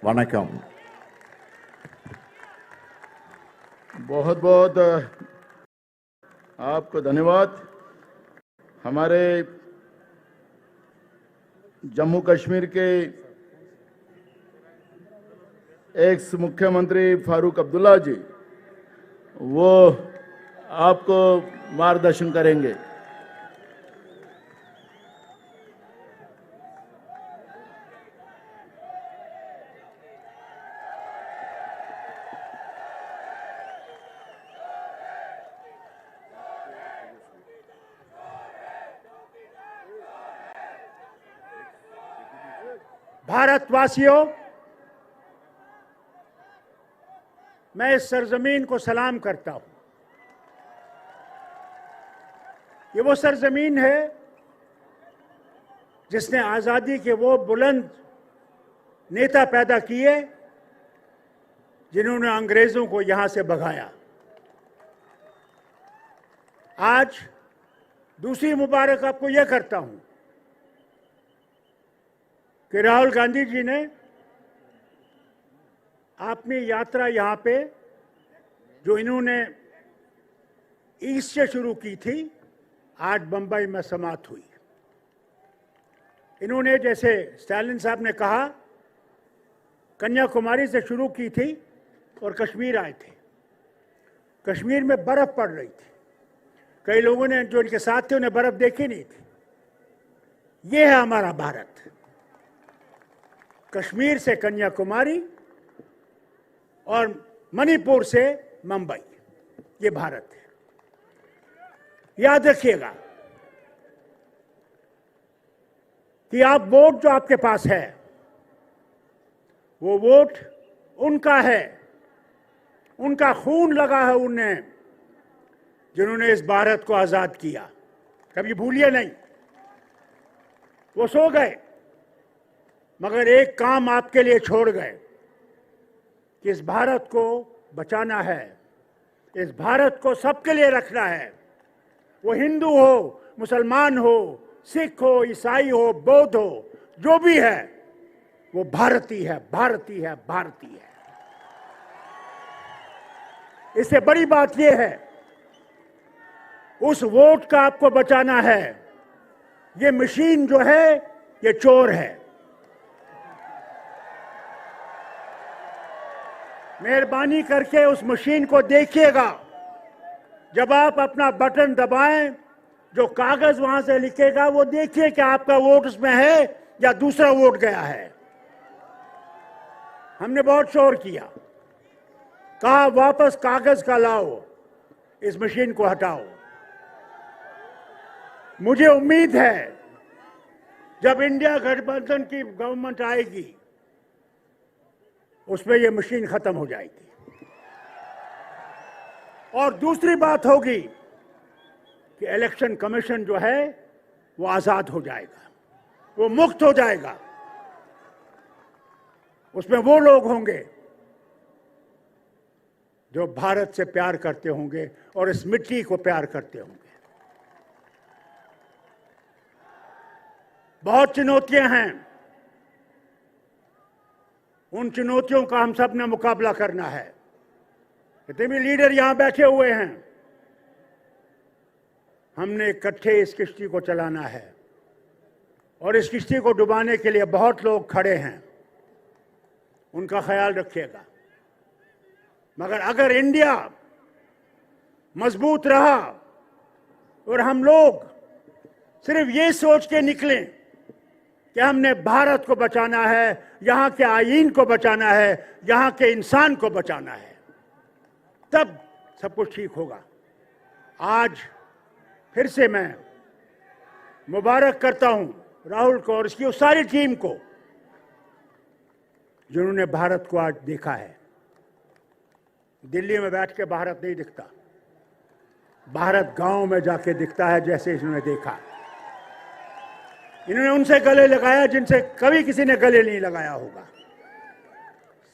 வணக்கம். बहुत बहुत आपको धन्यवाद। हमारे जम्मू कश्मीर के एक्स मुख्यमंत्री फारूक अब्दुल्ला जी वो आपको मार्गदर्शन करेंगे। भारतवासियों, मैं इस सरजमीन को सलाम करता हूं। ये वो सरजमीन है जिसने आज़ादी के वो बुलंद नेता पैदा किए जिन्होंने अंग्रेजों को यहां से भगाया। आज दूसरी मुबारक आपको यह करता हूं कि राहुल गांधी जी ने अपनी यात्रा यहाँ पे जो इन्होंने ईस्ट से शुरू की थी, आज बंबई में समाप्त हुई। इन्होंने, जैसे स्टालिन साहब ने कहा, कन्याकुमारी से शुरू की थी और कश्मीर आए थे। कश्मीर में बर्फ पड़ रही थी, कई लोगों ने जो इनके साथ थे उन्हें बर्फ देखी नहीं थी। ये है हमारा भारत, कश्मीर से कन्याकुमारी और मणिपुर से मुंबई, ये भारत है। याद रखिएगा कि आप वोट जो आपके पास है वो वोट उनका है, उनका खून लगा है उन्हें जिन्होंने इस भारत को आजाद किया। कभी भूलिए नहीं, वो सो गए मगर एक काम आपके लिए छोड़ गए कि इस भारत को बचाना है, इस भारत को सबके लिए रखना है। वो हिंदू हो, मुसलमान हो, सिख हो, ईसाई हो, बौद्ध हो, जो भी है वो भारतीय है, भारतीय है, भारतीय है। इससे बड़ी बात यह है, उस वोट का आपको बचाना है। ये मशीन जो है ये चोर है। मेहरबानी करके उस मशीन को देखिएगा। जब आप अपना बटन दबाएं, जो कागज वहां से लिखेगा वो देखिए कि आपका वोट उसमें है या दूसरा वोट गया है। हमने बहुत शोर किया, कहा वापस कागज का लाओ, इस मशीन को हटाओ। मुझे उम्मीद है जब इंडिया गठबंधन की गवर्नमेंट आएगी उसमें यह मशीन खत्म हो जाएगी। और दूसरी बात होगी कि इलेक्शन कमीशन जो है वो आजाद हो जाएगा, वो मुक्त हो जाएगा। उसमें वो लोग होंगे जो भारत से प्यार करते होंगे और इस मिट्टी को प्यार करते होंगे। बहुत चुनौतियां हैं, उन चुनौतियों का हम सब ने मुकाबला करना है। जितने भी लीडर यहां बैठे हुए हैं, हमने इकट्ठे इस किश्ती को चलाना है और इस किश्ती को डुबाने के लिए बहुत लोग खड़े हैं, उनका ख्याल रखिएगा। मगर अगर इंडिया मजबूत रहा और हम लोग सिर्फ ये सोच के निकलें कि हमने भारत को बचाना है, यहां के आईन को बचाना है, यहां के इंसान को बचाना है, तब सब कुछ ठीक होगा। आज फिर से मैं मुबारक करता हूं राहुल को और उसकी उस सारी टीम को जिन्होंने भारत को आज देखा है। दिल्ली में बैठ के भारत नहीं दिखता, भारत गांव में जाके दिखता है, जैसे इन्होंने देखा। इन्होंने उनसे गले लगाया जिनसे कभी किसी ने गले नहीं लगाया होगा।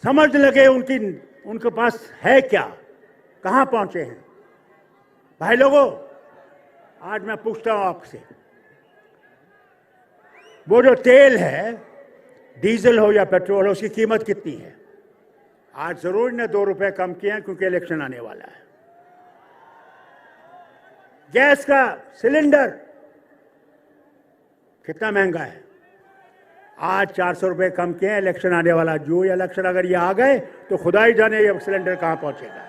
समझ लगे उनके पास है क्या, कहां पहुंचे हैं। भाई लोगों, आज मैं पूछता हूं आपसे, वो जो तेल है डीजल हो या पेट्रोल हो, उसकी कीमत कितनी है? आज जरूर ने 2 रुपए कम किए हैं क्योंकि इलेक्शन आने वाला है। गैस का सिलेंडर कितना महंगा है? आज 400 रुपए कम किए हैं, इलेक्शन आने वाला। जो इलेक्शन अगर ये आ गए तो खुदा ही जाने ये सिलेंडर कहां पहुंचेगा।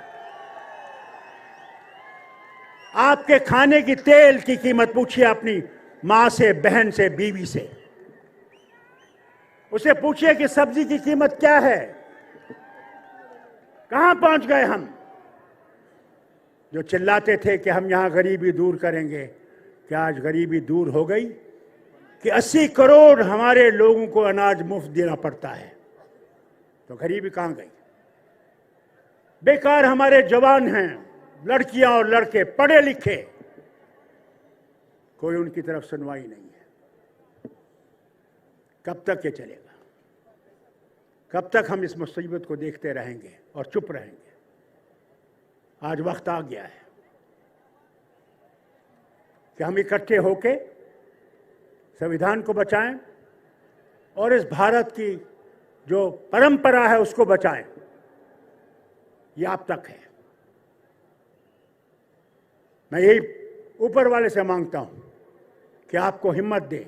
आपके खाने की तेल की कीमत पूछिए अपनी मां से, बहन से, बीवी से। उसे पूछिए कि सब्जी की कीमत क्या है। कहां पहुंच गए हम? जो चिल्लाते थे कि हम यहां गरीबी दूर करेंगे, क्या आज गरीबी दूर हो गई? कि 80 करोड़ हमारे लोगों को अनाज मुफ्त देना पड़ता है, तो गरीबी कहां गई? बेकार हमारे जवान हैं, लड़कियां और लड़के पढ़े लिखे, कोई उनकी तरफ सुनवाई नहीं है। कब तक ये चलेगा? कब तक हम इस मुसीबत को देखते रहेंगे और चुप रहेंगे? आज वक्त आ गया है कि हम इकट्ठे होके संविधान को बचाएं और इस भारत की जो परंपरा है उसको बचाएं। ये आप तक है। मैं यही ऊपर वाले से मांगता हूं कि आपको हिम्मत दे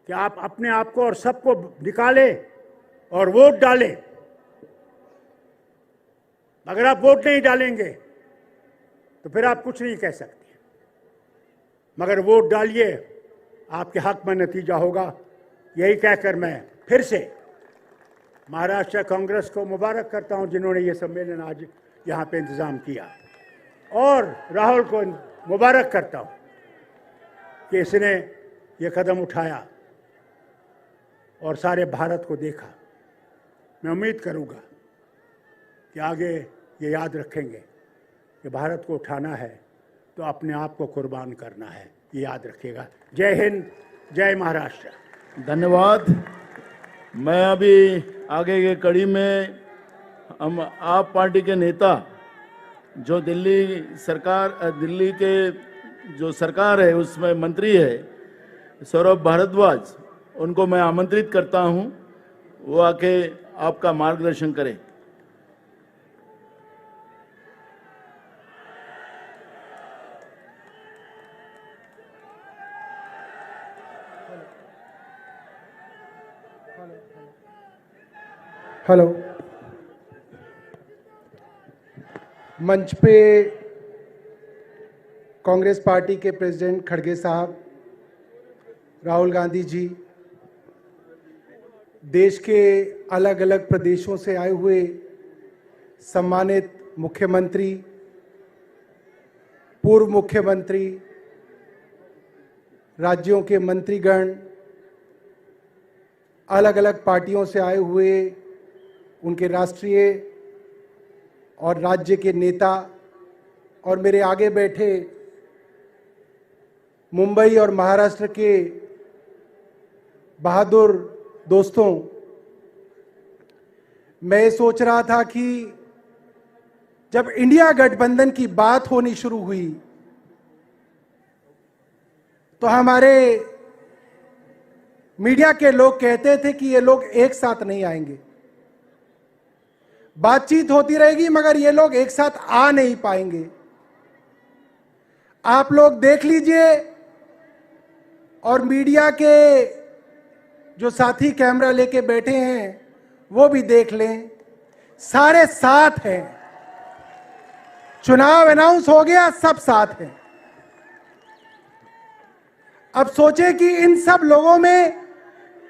कि आप अपने आप को और सबको निकालें और वोट डालें। अगर आप वोट नहीं डालेंगे तो फिर आप कुछ नहीं कह सकते, मगर वोट डालिए, आपके हक में नतीजा होगा। यही कहकर मैं फिर से महाराष्ट्र कांग्रेस को मुबारक करता हूं जिन्होंने ये सम्मेलन आज यहां पे इंतजाम किया, और राहुल को मुबारक करता हूं कि इसने ये कदम उठाया और सारे भारत को देखा। मैं उम्मीद करूंगा कि आगे ये याद रखेंगे कि भारत को उठाना है तो अपने आप को कुर्बान करना है। ये याद रखिएगा। जय हिंद, जय महाराष्ट्र। धन्यवाद। मैं अभी आगे के कड़ी में हम आप पार्टी के नेता जो दिल्ली के जो सरकार है उसमें मंत्री है सौरभ भारद्वाज, उनको मैं आमंत्रित करता हूं, वो आके आपका मार्गदर्शन करें। हेलो। मंच पे कांग्रेस पार्टी के प्रेसिडेंट खड़गे साहब, राहुल गांधी जी, देश के अलग अलग प्रदेशों से आए हुए सम्मानित मुख्यमंत्री, पूर्व मुख्यमंत्री, राज्यों के मंत्रीगण, अलग अलग पार्टियों से आए हुए उनके राष्ट्रीय और राज्य के नेता, और मेरे आगे बैठे मुंबई और महाराष्ट्र के बहादुर दोस्तों, मैं ये सोच रहा था कि जब इंडिया गठबंधन की बात होनी शुरू हुई तो हमारे मीडिया के लोग कहते थे कि ये लोग एक साथ नहीं आएंगे, बातचीत होती रहेगी मगर ये लोग एक साथ आ नहीं पाएंगे। आप लोग देख लीजिए और मीडिया के जो साथी कैमरा लेके बैठे हैं वो भी देख लें, सारे साथ हैं। चुनाव अनाउंस हो गया, सब साथ हैं। अब सोचे कि इन सब लोगों में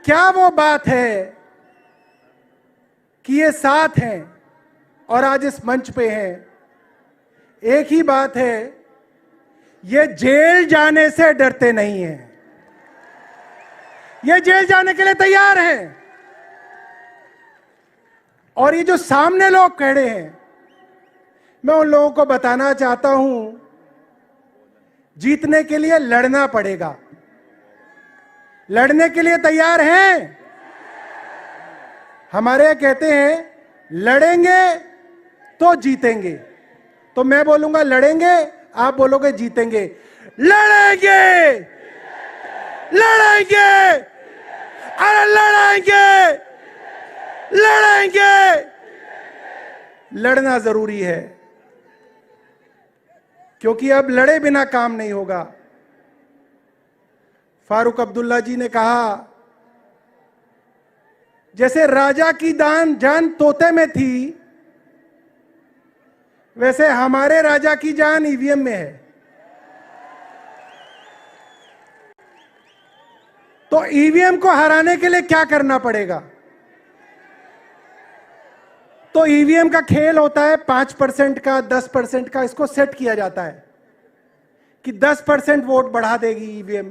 क्या वो बात है कि ये साथ हैं और आज इस मंच पे हैं। एक ही बात है, ये जेल जाने से डरते नहीं हैं, ये जेल जाने के लिए तैयार हैं। और ये जो सामने लोग खड़े हैं, मैं उन लोगों को बताना चाहता हूं, जीतने के लिए लड़ना पड़ेगा। लड़ने के लिए तैयार हैं? हमारे कहते हैं लड़ेंगे तो जीतेंगे। तो मैं बोलूंगा लड़ेंगे, आप बोलोगे जीतेंगे। लड़ेंगे, लड़ेंगे, अरे लड़ेंगे, लड़ेंगे। लड़ना जरूरी है, क्योंकि अब लड़े बिना काम नहीं होगा। फारूक अब्दुल्ला जी ने कहा, जैसे राजा की जान तोते में थी, वैसे हमारे राजा की जान ईवीएम में है। तो ईवीएम को हराने के लिए क्या करना पड़ेगा? तो ईवीएम का खेल होता है 5% का, 10% का। इसको सेट किया जाता है कि 10% वोट बढ़ा देगी ईवीएम,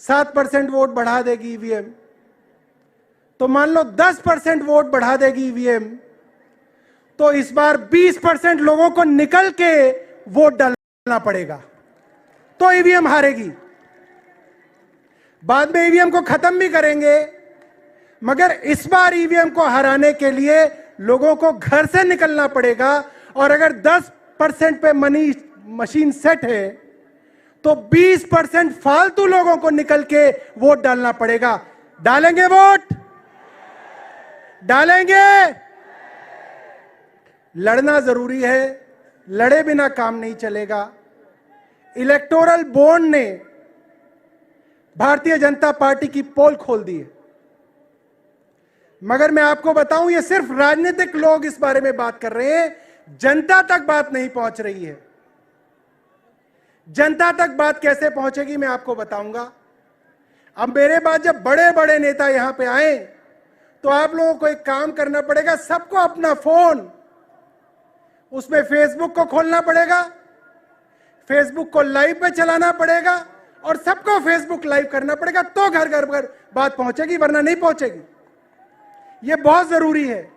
7% वोट बढ़ा देगी ईवीएम। तो मान लो 10% वोट बढ़ा देगी ईवीएम, तो इस बार 20% लोगों को निकल के वोट डालना पड़ेगा, तो ईवीएम हारेगी। बाद में ईवीएम को खत्म भी करेंगे, मगर इस बार ईवीएम को हराने के लिए लोगों को घर से निकलना पड़ेगा। और अगर 10% पे मशीन सेट है, तो 20% फालतू लोगों को निकल के वोट डालना पड़ेगा। डालेंगे वोट? डालेंगे? लड़ना जरूरी है, लड़े बिना काम नहीं चलेगा। इलेक्टोरल बॉन्ड ने भारतीय जनता पार्टी की पोल खोल दी है, मगर मैं आपको बताऊं, ये सिर्फ राजनीतिक लोग इस बारे में बात कर रहे हैं, जनता तक बात नहीं पहुंच रही है। जनता तक बात कैसे पहुंचेगी मैं आपको बताऊंगा। अब मेरे बाद जब बड़े बड़े नेता यहां पे आए, तो आप लोगों को एक काम करना पड़ेगा, सबको अपना फोन, उसमें फेसबुक को खोलना पड़ेगा, फेसबुक को लाइव पे चलाना पड़ेगा, और सबको फेसबुक लाइव करना पड़ेगा, तो घर घर घर बात पहुंचेगी, वरना नहीं पहुंचेगी। यह बहुत जरूरी है।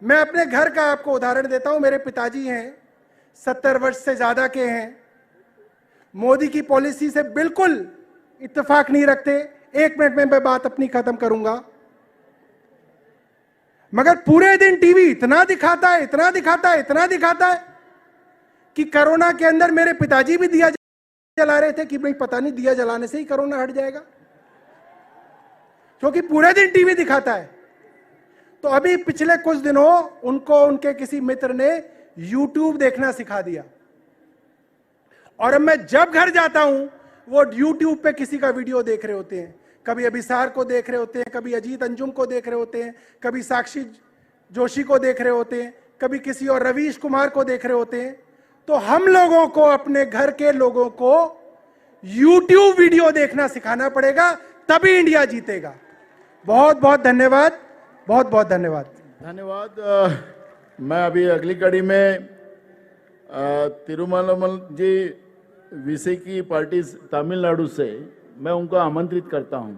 मैं अपने घर का आपको उदाहरण देता हूं। मेरे पिताजी हैं, 70 वर्ष से ज्यादा के हैं, मोदी की पॉलिसी से बिल्कुल इत्तेफाक नहीं रखते। 1 मिनट में मैं बात अपनी खत्म करूंगा। मगर पूरे दिन टीवी इतना दिखाता है, इतना दिखाता है, इतना दिखाता है कि कोरोना के अंदर मेरे पिताजी भी दिया जला रहे थे कि भाई पता नहीं दिया जलाने से ही कोरोना हट जाएगा, क्योंकि पूरे दिन टीवी दिखाता है। तो अभी पिछले कुछ दिनों उनको उनके किसी मित्र ने YouTube देखना सिखा दिया, और अब मैं जब घर जाता हूं, वो YouTube पे किसी का वीडियो देख रहे होते हैं। कभी अभिसार को देख रहे होते हैं, कभी अजीत अंजुम को देख रहे होते हैं, कभी साक्षी जोशी को देख रहे होते हैं, कभी किसी और रवीश कुमार को देख रहे होते हैं। तो हम लोगों को, अपने घर के लोगों को YouTube वीडियो देखना सिखाना पड़ेगा, तभी इंडिया जीतेगा। बहुत बहुत धन्यवाद, बहुत बहुत धन्यवाद। धन्यवाद। मैं अभी अगली कड़ी में तिरुमल जी विसे की पार्टी तमिलनाडु से मैं उनको आमंत्रित करता हूं।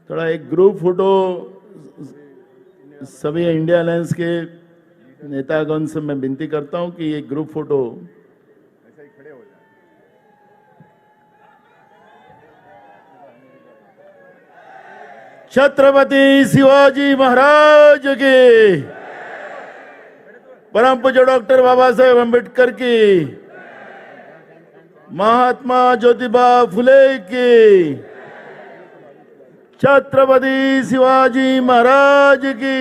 थोड़ा एक ग्रुप फोटो सभी इंडिया अलायंस के नेतागण से मैं विनती करता हूं कि एक ग्रुप फोटो छत्रपति शिवाजी महाराज की, परम पूज्य डॉक्टर बाबा साहेब अम्बेडकर की, महात्मा ज्योतिबा फुले की, छत्रपति शिवाजी महाराज की।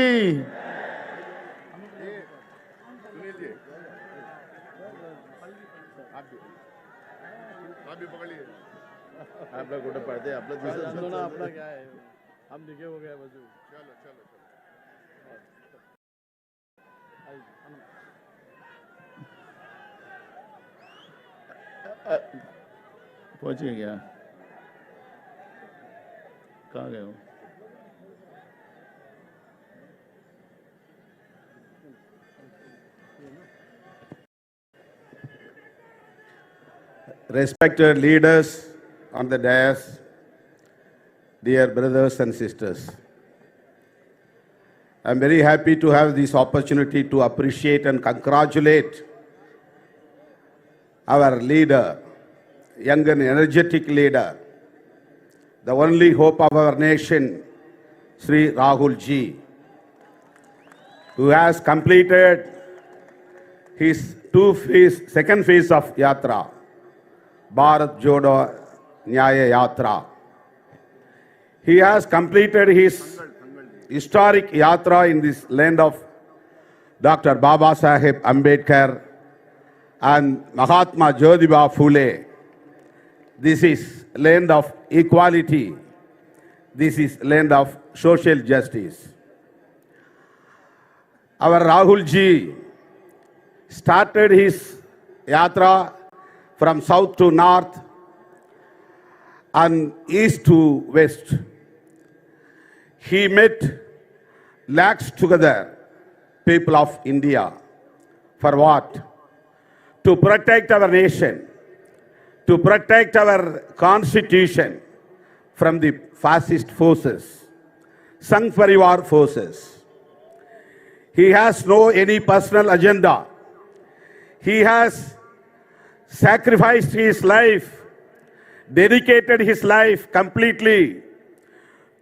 आपला कुठं पडते आपलं दिसत ना, आपला क्या है, हम दिखे हो गया बस। चलो चलो पहुंचे क्या, कहाँ गए हो? Respected leaders on the dais, dear brothers and sisters, I'm very happy to have this opportunity to appreciate and congratulate our leader, young and energetic leader, the only hope of our nation, Sri Rahul Ji, who has completed his second phase of Yatra, Bharat Jodo Nyaya Yatra. He has completed his historic Yatra in this land of Dr. Baba Saheb Ambedkar and Mahatma Jyotiba Phule. This is land of equality. This is land of social justice. Our Rahul ji started his yatra from south to north and east to west. He met lakhs together, people of India. For what? To protect our nation, to protect our constitution from the fascist forces, Sangh Parivar forces. He has no any personal agenda. He has sacrificed his life, dedicated his life completely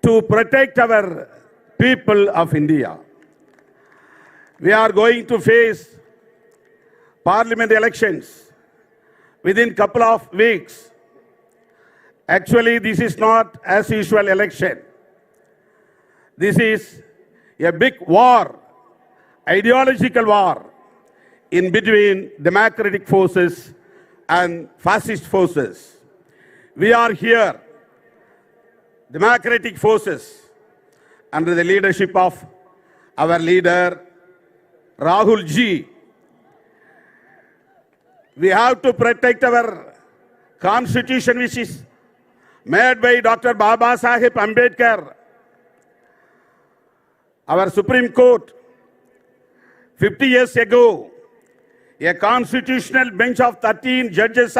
to protect our people of India. We are going to face parliament elections within couple of weeks. Actually, this is not as usual election. This is a big war, ideological war in between democratic forces and fascist forces. We are here, democratic forces, under the leadership of our leader Rahul ji. We have to protect our constitution, which is made by Dr. Baba Saheb Ambedkar. Our Supreme Court, 50 years ago, a constitutional bench of 13 judges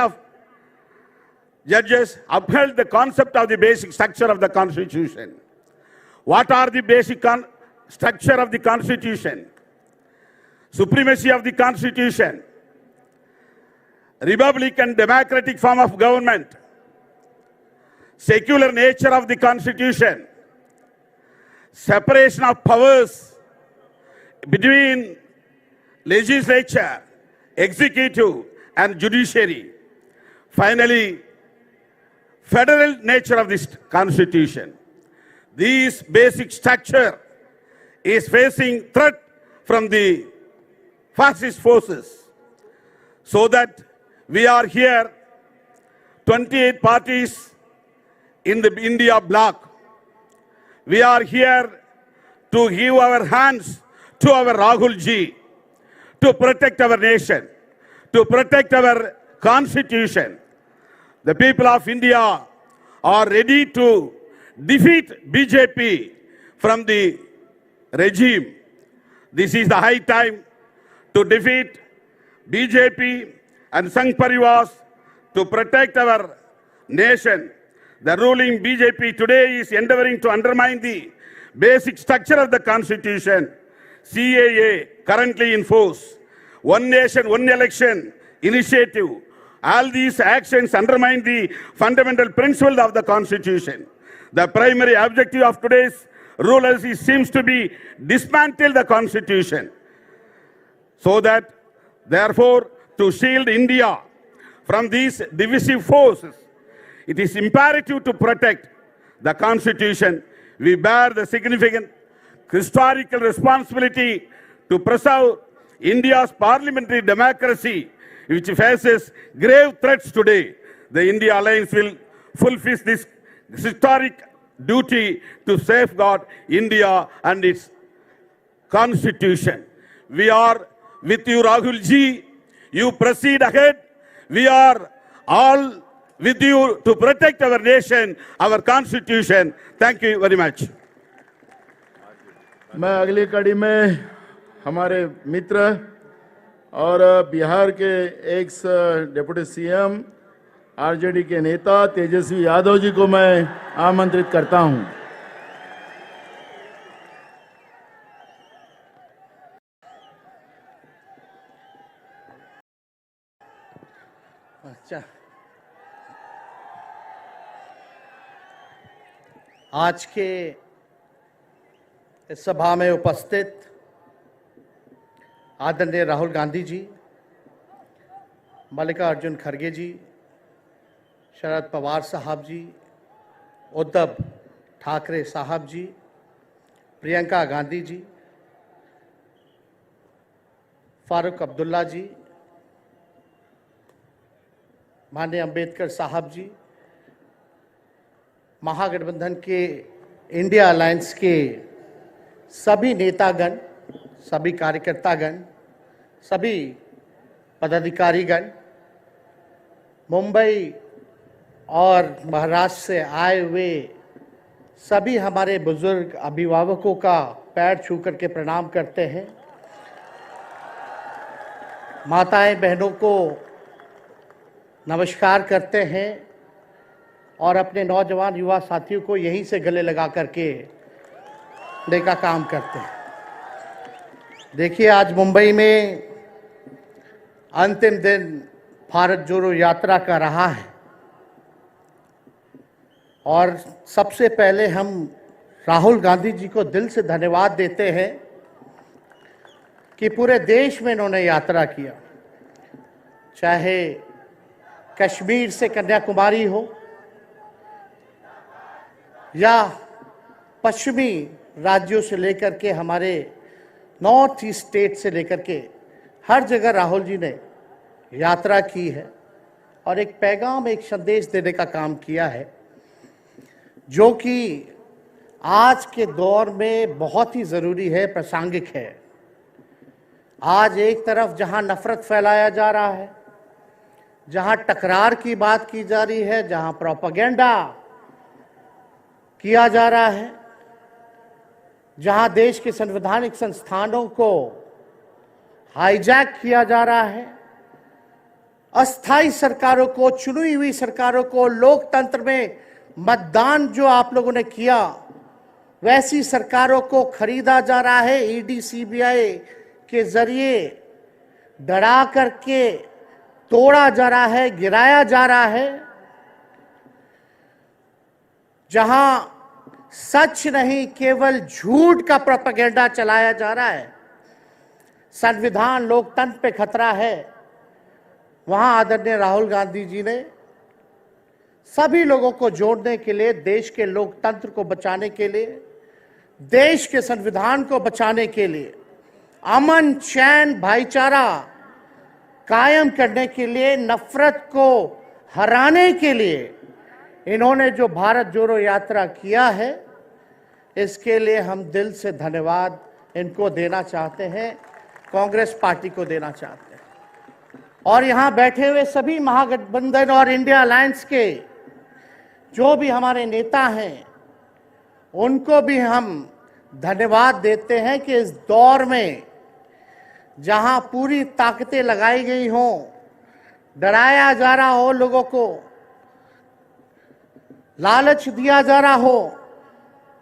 upheld the concept of the basic structure of the Constitution. What are the basic structure of the Constitution? Supremacy of the Constitution, republican democratic form of government, secular nature of the Constitution, separation of powers between legislature, executive and judiciary. Finally, federal nature of this Constitution. This basic structure is facing threat from the fascist forces, so that we are here, 28 parties in the India bloc. We are here to give our hands to our Rahul ji, to protect our nation, to protect our constitution. The people of India are ready to defeat BJP from the regime. This is the high time to defeat BJP and Sangh Parivars, to protect our nation. The ruling BJP today is endeavoring to undermine the basic structure of the Constitution. CAA currently in force, One Nation, One Election initiative. All these actions undermine the fundamental principles of the Constitution. The primary objective of today's rulers seems to be dismantle the Constitution. So that, therefore, to shield India from these divisive forces, it is imperative to protect the Constitution. We bear the significant historical responsibility to preserve India's parliamentary democracy, which faces grave threats today. The India Alliance will fulfill this historic duty to safeguard India and its Constitution. We are with you, Rahul ji. You proceed ahead. We are all with you to protect our nation, our Constitution. Thank you very much. मैं अगली कड़ी में हमारे मित्र और बिहार के x deputy CM RJD के नेता तेजस्वी यादव जी को मैं आमंत्रित करता हूं। अच्छा, आज के इस सभा में उपस्थित आदरणीय राहुल गांधी जी, मल्लिकार्जुन खड़गे जी, शरद पवार साहब जी, उद्धव ठाकरे साहब जी, प्रियंका गांधी जी, फारूक अब्दुल्ला जी, माननीय अंबेडकर साहब जी, महागठबंधन के इंडिया अलायंस के सभी नेतागण, सभी कार्यकर्तागण, सभी पदाधिकारीगण, मुंबई और महाराष्ट्र से आए हुए सभी हमारे बुजुर्ग अभिभावकों का पैर छू करके प्रणाम करते हैं। माताएं बहनों को नमस्कार करते हैं और अपने नौजवान युवा साथियों को यहीं से गले लगा करके का काम करते हैं। देखिए, आज मुंबई में अंतिम दिन भारत जोड़ो यात्रा का रहा है और सबसे पहले हम राहुल गांधी जी को दिल से धन्यवाद देते हैं कि पूरे देश में इन्होंने यात्रा किया, चाहे कश्मीर से कन्याकुमारी हो या पश्चिमी राज्यों से लेकर के हमारे नॉर्थ ईस्ट स्टेट से लेकर के हर जगह राहुल जी ने यात्रा की है और एक पैगाम, एक संदेश देने का काम किया है जो कि आज के दौर में बहुत ही ज़रूरी है, प्रासंगिक है। आज एक तरफ जहां नफरत फैलाया जा रहा है, जहां टकरार की बात की जा रही है, जहां प्रोपेगेंडा किया जा रहा है, जहां देश के संवैधानिक संस्थानों को हाईजैक किया जा रहा है, अस्थाई सरकारों को, चुनी हुई सरकारों को, लोकतंत्र में मतदान जो आप लोगों ने किया वैसी सरकारों को खरीदा जा रहा है, ईडी सीबीआई के जरिए डरा करके तोड़ा जा रहा है, गिराया जा रहा है। जहां सच नहीं केवल झूठ का प्रोपेगेंडा चलाया जा रहा है, संविधान लोकतंत्र पे खतरा है, वहां आदरणीय राहुल गांधी जी ने सभी लोगों को जोड़ने के लिए, देश के लोकतंत्र को बचाने के लिए, देश के संविधान को बचाने के लिए, अमन चैन भाईचारा कायम करने के लिए, नफरत को हराने के लिए इन्होंने जो भारत जोड़ो यात्रा किया है, इसके लिए हम दिल से धन्यवाद इनको देना चाहते हैं, कांग्रेस पार्टी को देना चाहते हैं। और यहां बैठे हुए सभी महागठबंधन और इंडिया अलायंस के जो भी हमारे नेता हैं, उनको भी हम धन्यवाद देते हैं कि इस दौर में जहां पूरी ताकतें लगाई गई हों, डराया जा रहा हो, लोगों को लालच दिया जा रहा हो,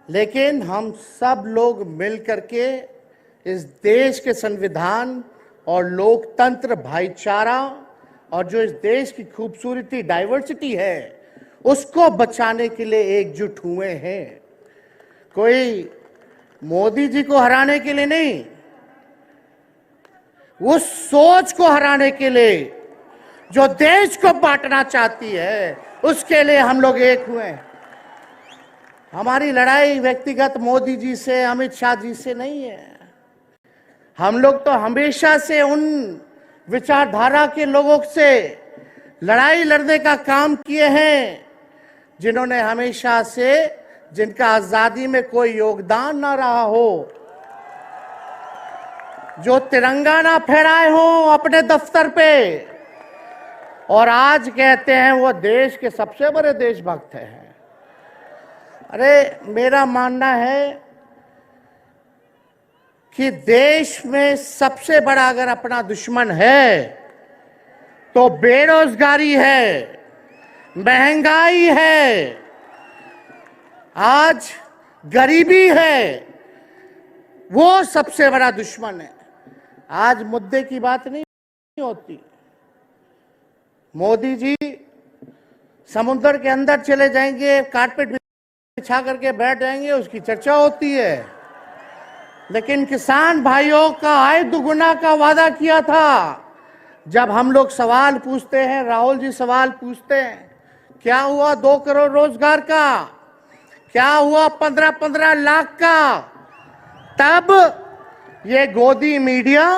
लेकिन हम सब लोग मिल करके इस देश के संविधान और लोकतंत्र, भाईचारा और जो इस देश की खूबसूरती, डाइवर्सिटी है, उसको बचाने के लिए एकजुट हुए हैं। कोई मोदी जी को हराने के लिए नहीं, उस सोच को हराने के लिए जो देश को बांटना चाहती है, उसके लिए हम लोग एक हुए हैं। हमारी लड़ाई व्यक्तिगत मोदी जी से, अमित शाह जी से नहीं है। हम लोग तो हमेशा से उन विचारधारा के लोगों से लड़ाई लड़ने का काम किए हैं जिन्होंने हमेशा से, जिनका आजादी में कोई योगदान ना रहा हो, जो तिरंगा ना फहराए हो अपने दफ्तर पे, और आज कहते हैं वो देश के सबसे बड़े देशभक्त हैं। अरे, मेरा मानना है कि देश में सबसे बड़ा अगर अपना दुश्मन है तो बेरोजगारी है, महंगाई है, आज गरीबी है, वो सबसे बड़ा दुश्मन है। आज मुद्दे की बात नहीं होती। मोदी जी समुद्र के अंदर चले जाएंगे, कारपेट बिछा करके बैठ जाएंगे, उसकी चर्चा होती है, लेकिन किसान भाइयों का आय दुगुना का वादा किया था, जब हम लोग सवाल पूछते हैं, राहुल जी सवाल पूछते हैं, क्या हुआ 2 करोड़ रोजगार का, क्या हुआ 15-15 लाख का, तब ये गोदी मीडिया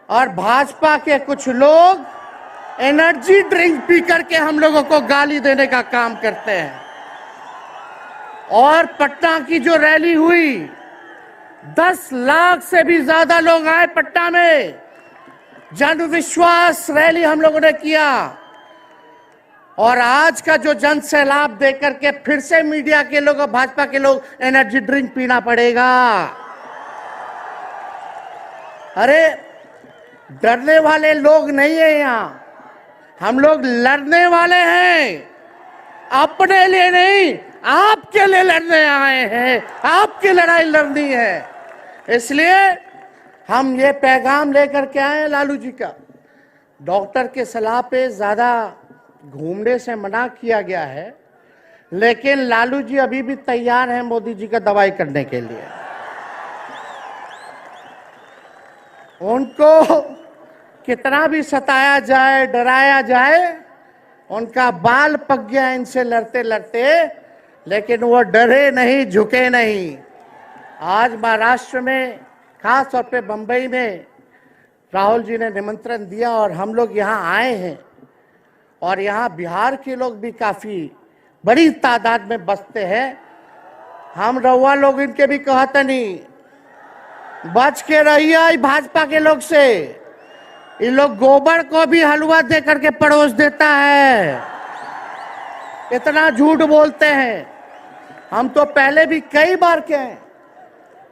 और भाजपा के कुछ लोग एनर्जी ड्रिंक पी करके हम लोगों को गाली देने का काम करते हैं। और पटना की जो रैली हुई, 10 लाख से भी ज्यादा लोग आए पटना में, जन विश्वास रैली हम लोगों ने किया। और आज का जो जन सैलाब देकर के फिर से मीडिया के लोग और भाजपा के लोग एनर्जी ड्रिंक पीना पड़ेगा। अरे डरने वाले लोग नहीं है यहाँ, हम लोग लड़ने वाले हैं, अपने लिए नहीं, आपके लिए लड़ने आए हैं, आपकी लड़ाई लड़नी है। इसलिए हम ये पैगाम लेकर के आए हैं लालू जी का। डॉक्टर के सलाह पे ज्यादा घूमने से मना किया गया है, लेकिन लालू जी अभी भी तैयार हैं मोदी जी का दवाई करने के लिए। उनको कितना भी सताया जाए, डराया जाए, उनका बाल पक गया इनसे लड़ते लड़ते, लेकिन वो डरे नहीं, झुके नहीं। आज महाराष्ट्र में, खास तौर पे बंबई में राहुल जी ने निमंत्रण दिया और हम लोग यहाँ आए हैं। और यहाँ बिहार के लोग भी काफी बड़ी तादाद में बसते हैं। हम रउआ लोग इनके भी कहते नहीं, बच के रहिए भाजपा के लोग से। ये लोग गोबर को भी हलवा दे करके परोस देता है, इतना झूठ बोलते हैं। हम तो पहले भी कई बार कहे,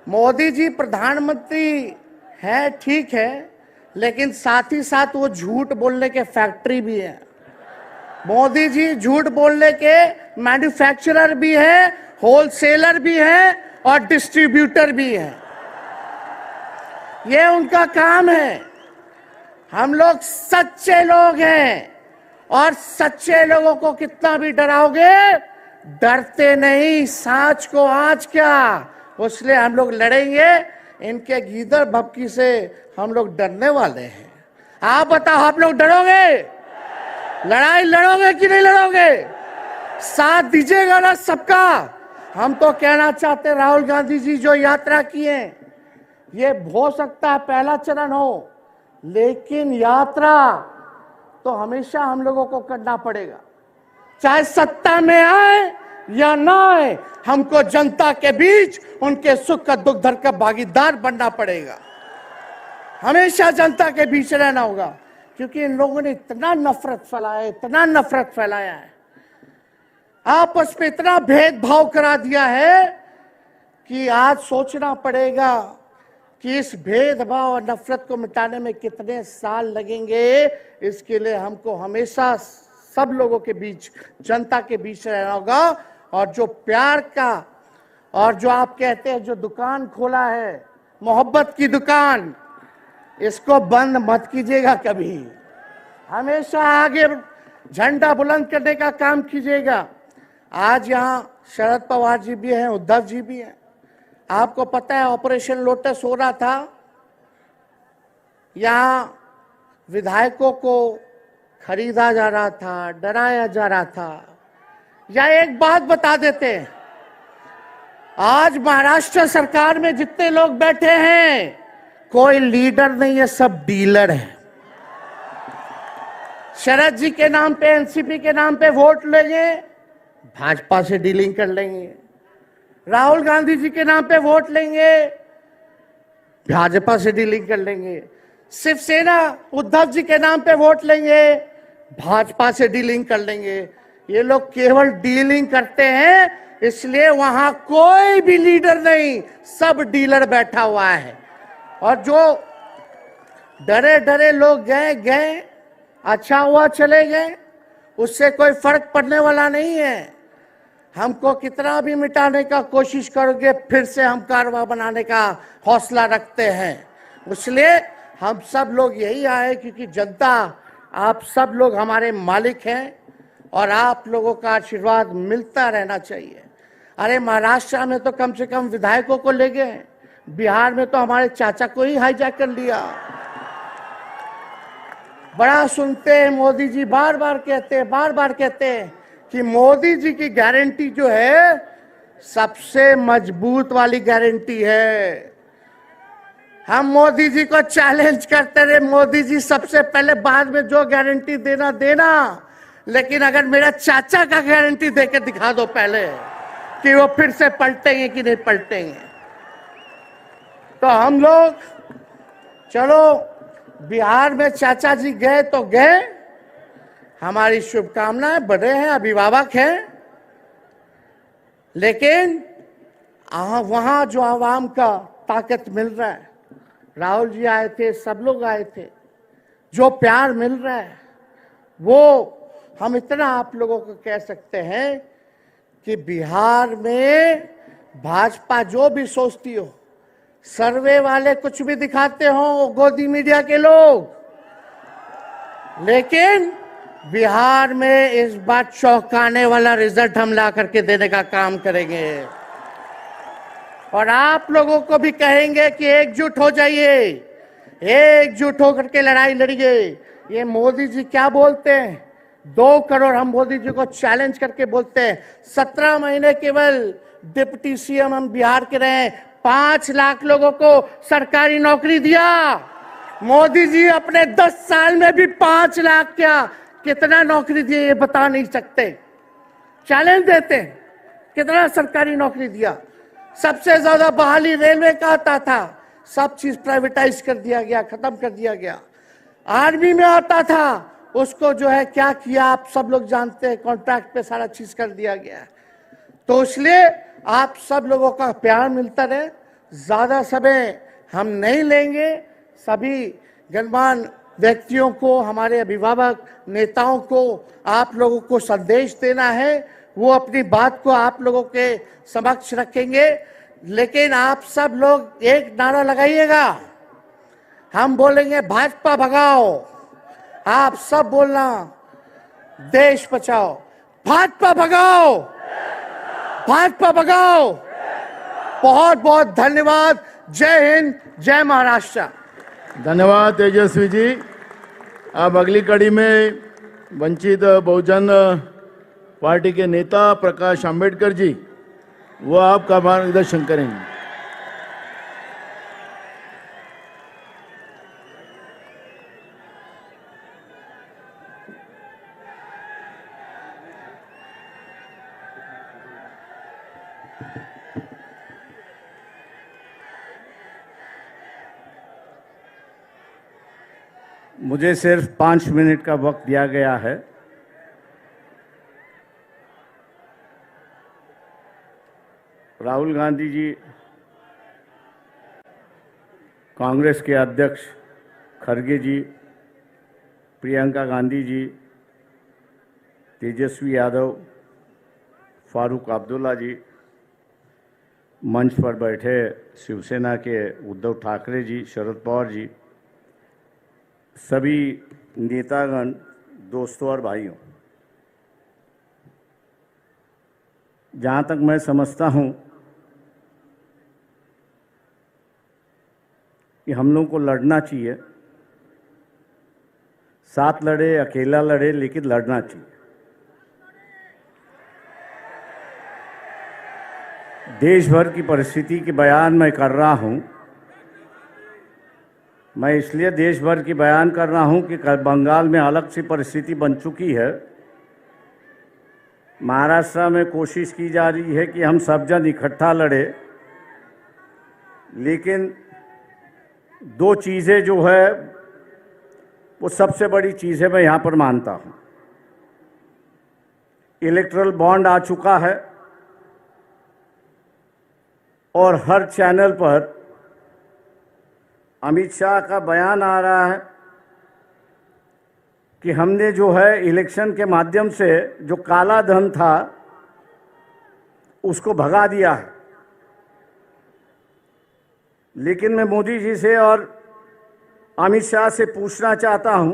मोदी जी प्रधानमंत्री है ठीक है, लेकिन साथ ही साथ वो झूठ बोलने के फैक्ट्री भी है। मोदी जी झूठ बोलने के मैन्युफैक्चरर भी है, होलसेलर भी है और डिस्ट्रीब्यूटर भी है। ये उनका काम है। हम लोग सच्चे लोग हैं और सच्चे लोगों को कितना भी डराओगे, डरते नहीं, सांच को आँच क्या, इसलिए हम लोग लड़ेंगे। इनके गीदड़ भपकी से हम लोग डरने वाले हैं। आप बताओ, आप लोग डरोगे? लड़ाई लड़ोगे कि नहीं लड़ोगे? साथ दीजिएगा ना सबका? हम तो कहना चाहते, राहुल गांधी जी जो यात्रा किए, ये हो सकता है पहला चरण हो, लेकिन यात्रा तो हमेशा हम लोगों को करना पड़ेगा। चाहे सत्ता में आए या ना आए, हमको जनता के बीच उनके सुख का दुख दर्द का भागीदार बनना पड़ेगा। हमेशा जनता के बीच रहना होगा, क्योंकि इन लोगों ने इतना नफरत फैलाया, इतना नफरत फैलाया है, आपस में इतना भेदभाव करा दिया है कि आज सोचना पड़ेगा कि इस भेदभाव और नफरत को मिटाने में कितने साल लगेंगे। इसके लिए हमको हमेशा सब लोगों के बीच, जनता के बीच रहना होगा। और जो प्यार का, और जो आप कहते हैं जो दुकान खोला है, मोहब्बत की दुकान, इसको बंद मत कीजिएगा कभी। हमेशा आगे झंडा बुलंद करने का काम कीजिएगा। आज यहाँ शरद पवार जी भी हैं, उद्धव जी भी हैं। आपको पता है ऑपरेशन लोटस हो रहा था, यहाँ विधायकों को खरीदा जा रहा था, डराया जा रहा था। या एक बात बता देते हैं, आज महाराष्ट्र सरकार में जितने लोग बैठे हैं, कोई लीडर नहीं है, सब डीलर है। शरद जी के नाम पे, एनसीपी के नाम पे वोट लेंगे, भाजपा से डीलिंग कर लेंगे। राहुल गांधी जी के नाम पे वोट लेंगे, भाजपा से डीलिंग कर लेंगे। शिवसेना उद्धव जी के नाम पे वोट लेंगे, भाजपा से डीलिंग कर लेंगे। ये लोग केवल डीलिंग करते हैं, इसलिए वहां कोई भी लीडर नहीं, सब डीलर बैठा हुआ है। और जो डरे डरे लोग गए, अच्छा हुआ चले गए, उससे कोई फर्क पड़ने वाला नहीं है। हमको कितना भी मिटाने का कोशिश करोगे, फिर से हम कारवा बनाने का हौसला रखते हैं। इसलिए हम सब लोग यही आए, क्योंकि जनता, आप सब लोग हमारे मालिक हैं और आप लोगों का आशीर्वाद मिलता रहना चाहिए। अरे महाराष्ट्र में तो कम से कम विधायकों को ले गए, बिहार में तो हमारे चाचा को ही हाईजैक कर लिया। बड़ा सुनते हैं, मोदी जी बार बार कहते हैं कि मोदी जी की गारंटी जो है सबसे मजबूत वाली गारंटी है। हम मोदी जी को चैलेंज करते रहे, मोदी जी सबसे पहले, बाद में जो गारंटी देना, लेकिन अगर मेरा चाचा का गारंटी देके दिखा दो पहले कि वो फिर से पलटेंगे कि नहीं पलटेंगे। तो हम लोग, चलो बिहार में चाचा जी गए तो गए, हमारी शुभकामनाएं, बड़े हैं, अभिभावक हैं, लेकिन वहां जो आवाम का ताकत मिल रहा है, राहुल जी आए थे, सब लोग आए थे, जो प्यार मिल रहा है वो हम इतना आप लोगों को कह सकते हैं कि बिहार में भाजपा जो भी सोचती हो, सर्वे वाले कुछ भी दिखाते हो, गोदी मीडिया के लोग, लेकिन बिहार में इस बार चौंकाने वाला रिजल्ट हम ला करके देने का काम करेंगे। और आप लोगों को भी कहेंगे कि एकजुट हो जाइए, एकजुट होकर के लड़ाई लड़िए। ये मोदी जी क्या बोलते हैं, 2 करोड़, हम मोदी जी को चैलेंज करके बोलते हैं, 17 महीने केवल डिप्टी सीएम हम बिहार के रहे, 5 लाख लोगों को सरकारी नौकरी दिया। मोदी जी अपने 10 साल में भी 5 लाख क्या, कितना नौकरी दिए ये बता नहीं सकते। चैलेंज देते हैं, कितना सरकारी नौकरी दिया। सबसे ज्यादा बहाली रेलवे का आता था, सब चीज प्राइवेटाइज कर दिया गया, खत्म कर दिया गया। आर्मी में आता था, उसको जो है क्या किया आप सब लोग जानते हैं, कॉन्ट्रैक्ट पे सारा चीज कर दिया गया। तो इसलिए आप सब लोगों का प्यार मिलता रहे। ज्यादा समय हम नहीं लेंगे, सभी गणमान्य व्यक्तियों को, हमारे अभिभावक नेताओं को आप लोगों को संदेश देना है, वो अपनी बात को आप लोगों के समक्ष रखेंगे। लेकिन आप सब लोग एक नारा लगाइएगा, हम बोलेंगे भाजपा भगाओ, आप सब बोलना देश बचाओ, भाजपा भगाओ, भाजपा भगाओ। बहुत बहुत धन्यवाद। जय हिंद, जय महाराष्ट्र। धन्यवाद तेजस्वी जी। अब अगली कड़ी में वंचित बहुजन पार्टी के नेता प्रकाश आंबेडकर जी, वो आपका मार्गदर्शन करेंगे। मुझे सिर्फ 5 मिनट का वक्त दिया गया है। राहुल गांधी जी, कांग्रेस के अध्यक्ष खड़गे जी, प्रियंका गांधी जी, तेजस्वी यादव, फारूक अब्दुल्ला जी, मंच पर बैठे शिवसेना के उद्धव ठाकरे जी, शरद पवार जी, सभी नेतागण, दोस्तों और भाइयों, जहाँ तक मैं समझता हूँ कि हम लोगों को लड़ना चाहिए, साथ लड़े, अकेला लड़े, लेकिन लड़ना चाहिए। देश भर की परिस्थिति की बयान मैं कर रहा हूँ। मैं इसलिए देश भर की बयान कर रहा हूँ कि बंगाल में अलग सी परिस्थिति बन चुकी है। महाराष्ट्र में कोशिश की जा रही है कि हम सब जन इकट्ठा लड़े, लेकिन 2 चीज़ें जो है वो सबसे बड़ी चीज़ है, मैं यहाँ पर मानता हूँ। इलेक्टरल बॉन्ड आ चुका है और हर चैनल पर अमित शाह का बयान आ रहा है कि हमने जो है इलेक्शन के माध्यम से जो काला धन था उसको भगा दिया है। लेकिन मैं मोदी जी से और अमित शाह से पूछना चाहता हूं,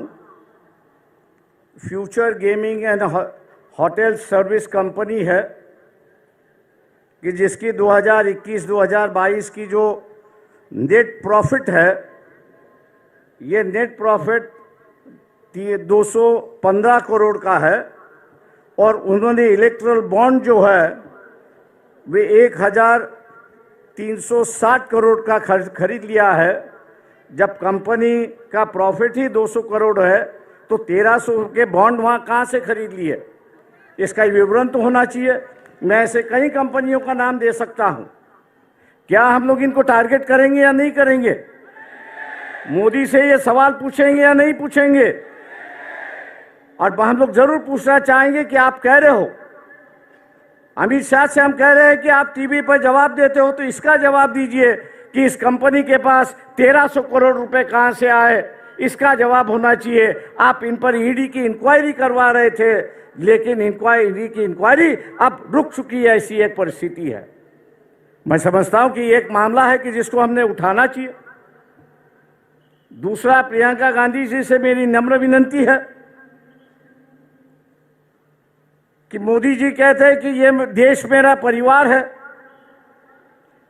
future gaming and hotel service company है कि जिसकी 2021-2022 की जो नेट प्रॉफिट है, ये नेट प्रॉफिट 215 करोड़ का है और उन्होंने इलेक्ट्रल बॉन्ड जो है वे 1360 करोड़ का खरीद लिया है। जब कंपनी का प्रॉफिट ही 200 करोड़ है तो 1300 के बॉन्ड वहाँ कहाँ से खरीद लिए? इसका विवरण तो होना चाहिए। मैं ऐसे कई कंपनियों का नाम दे सकता हूँ। क्या हम लोग इनको टारगेट करेंगे या नहीं करेंगे? मोदी से ये सवाल पूछेंगे या नहीं पूछेंगे? और हम लोग जरूर पूछना चाहेंगे कि आप कह रहे हो, अमित शाह से हम कह रहे हैं कि आप टीवी पर जवाब देते हो तो इसका जवाब दीजिए कि इस कंपनी के पास 1300 करोड़ रुपए कहां से आए, इसका जवाब होना चाहिए। आप इन पर ईडी की इंक्वायरी करवा रहे थे, लेकिन ईडी की इंक्वायरी अब रुक चुकी है, ऐसी एक परिस्थिति है। मैं समझता हूं कि एक मामला है कि जिसको हमने उठाना चाहिए। दूसरा, प्रियंका गांधी जी से मेरी नम्र विनती है कि मोदी जी कहते हैं कि ये देश मेरा परिवार है।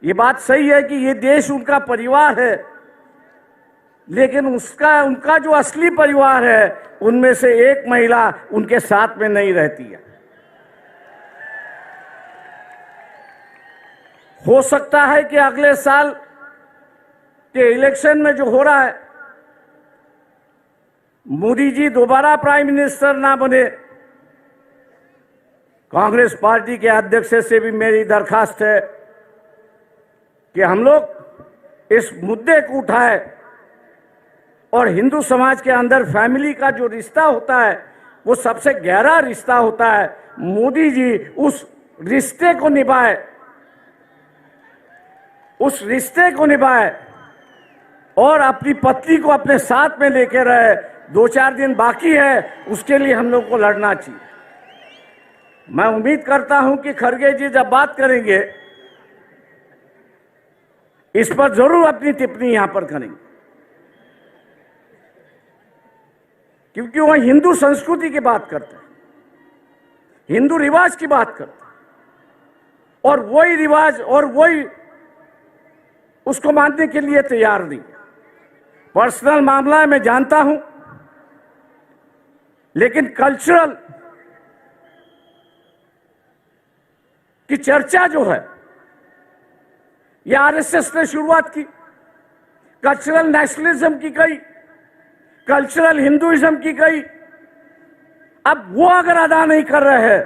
ये बात सही है कि ये देश उनका परिवार है, लेकिन उनका जो असली परिवार है उनमें से एक महिला उनके साथ में नहीं रहती है। हो सकता है कि अगले साल के इलेक्शन में जो हो रहा है, मोदी जी दोबारा प्राइम मिनिस्टर ना बने। कांग्रेस पार्टी के अध्यक्ष से भी मेरी दरखास्त है कि हम लोग इस मुद्दे को उठाए और हिंदू समाज के अंदर फैमिली का जो रिश्ता होता है वो सबसे गहरा रिश्ता होता है। मोदी जी उस रिश्ते को निभाए, उस रिश्ते को निभाए और अपनी पत्नी को अपने साथ में लेकर रहे। 2-4 दिन बाकी है, उसके लिए हम लोग को लड़ना चाहिए। मैं उम्मीद करता हूं कि खड़गे जी जब बात करेंगे इस पर जरूर अपनी टिप्पणी यहां पर करेंगे, क्योंकि वह हिंदू संस्कृति की बात करते हैं, हिंदू रिवाज की बात करते हैं, और वही रिवाज और वही उसको मानने के लिए तैयार नहीं। पर्सनल मामला है, मैं जानता हूं, लेकिन कल्चरल की चर्चा जो है ये आरएसएस ने शुरुआत की, कल्चरल नेशनलिज्म की गई, कल्चरल हिंदुइज्म की गई। अब वो अगर अदा नहीं कर रहे हैं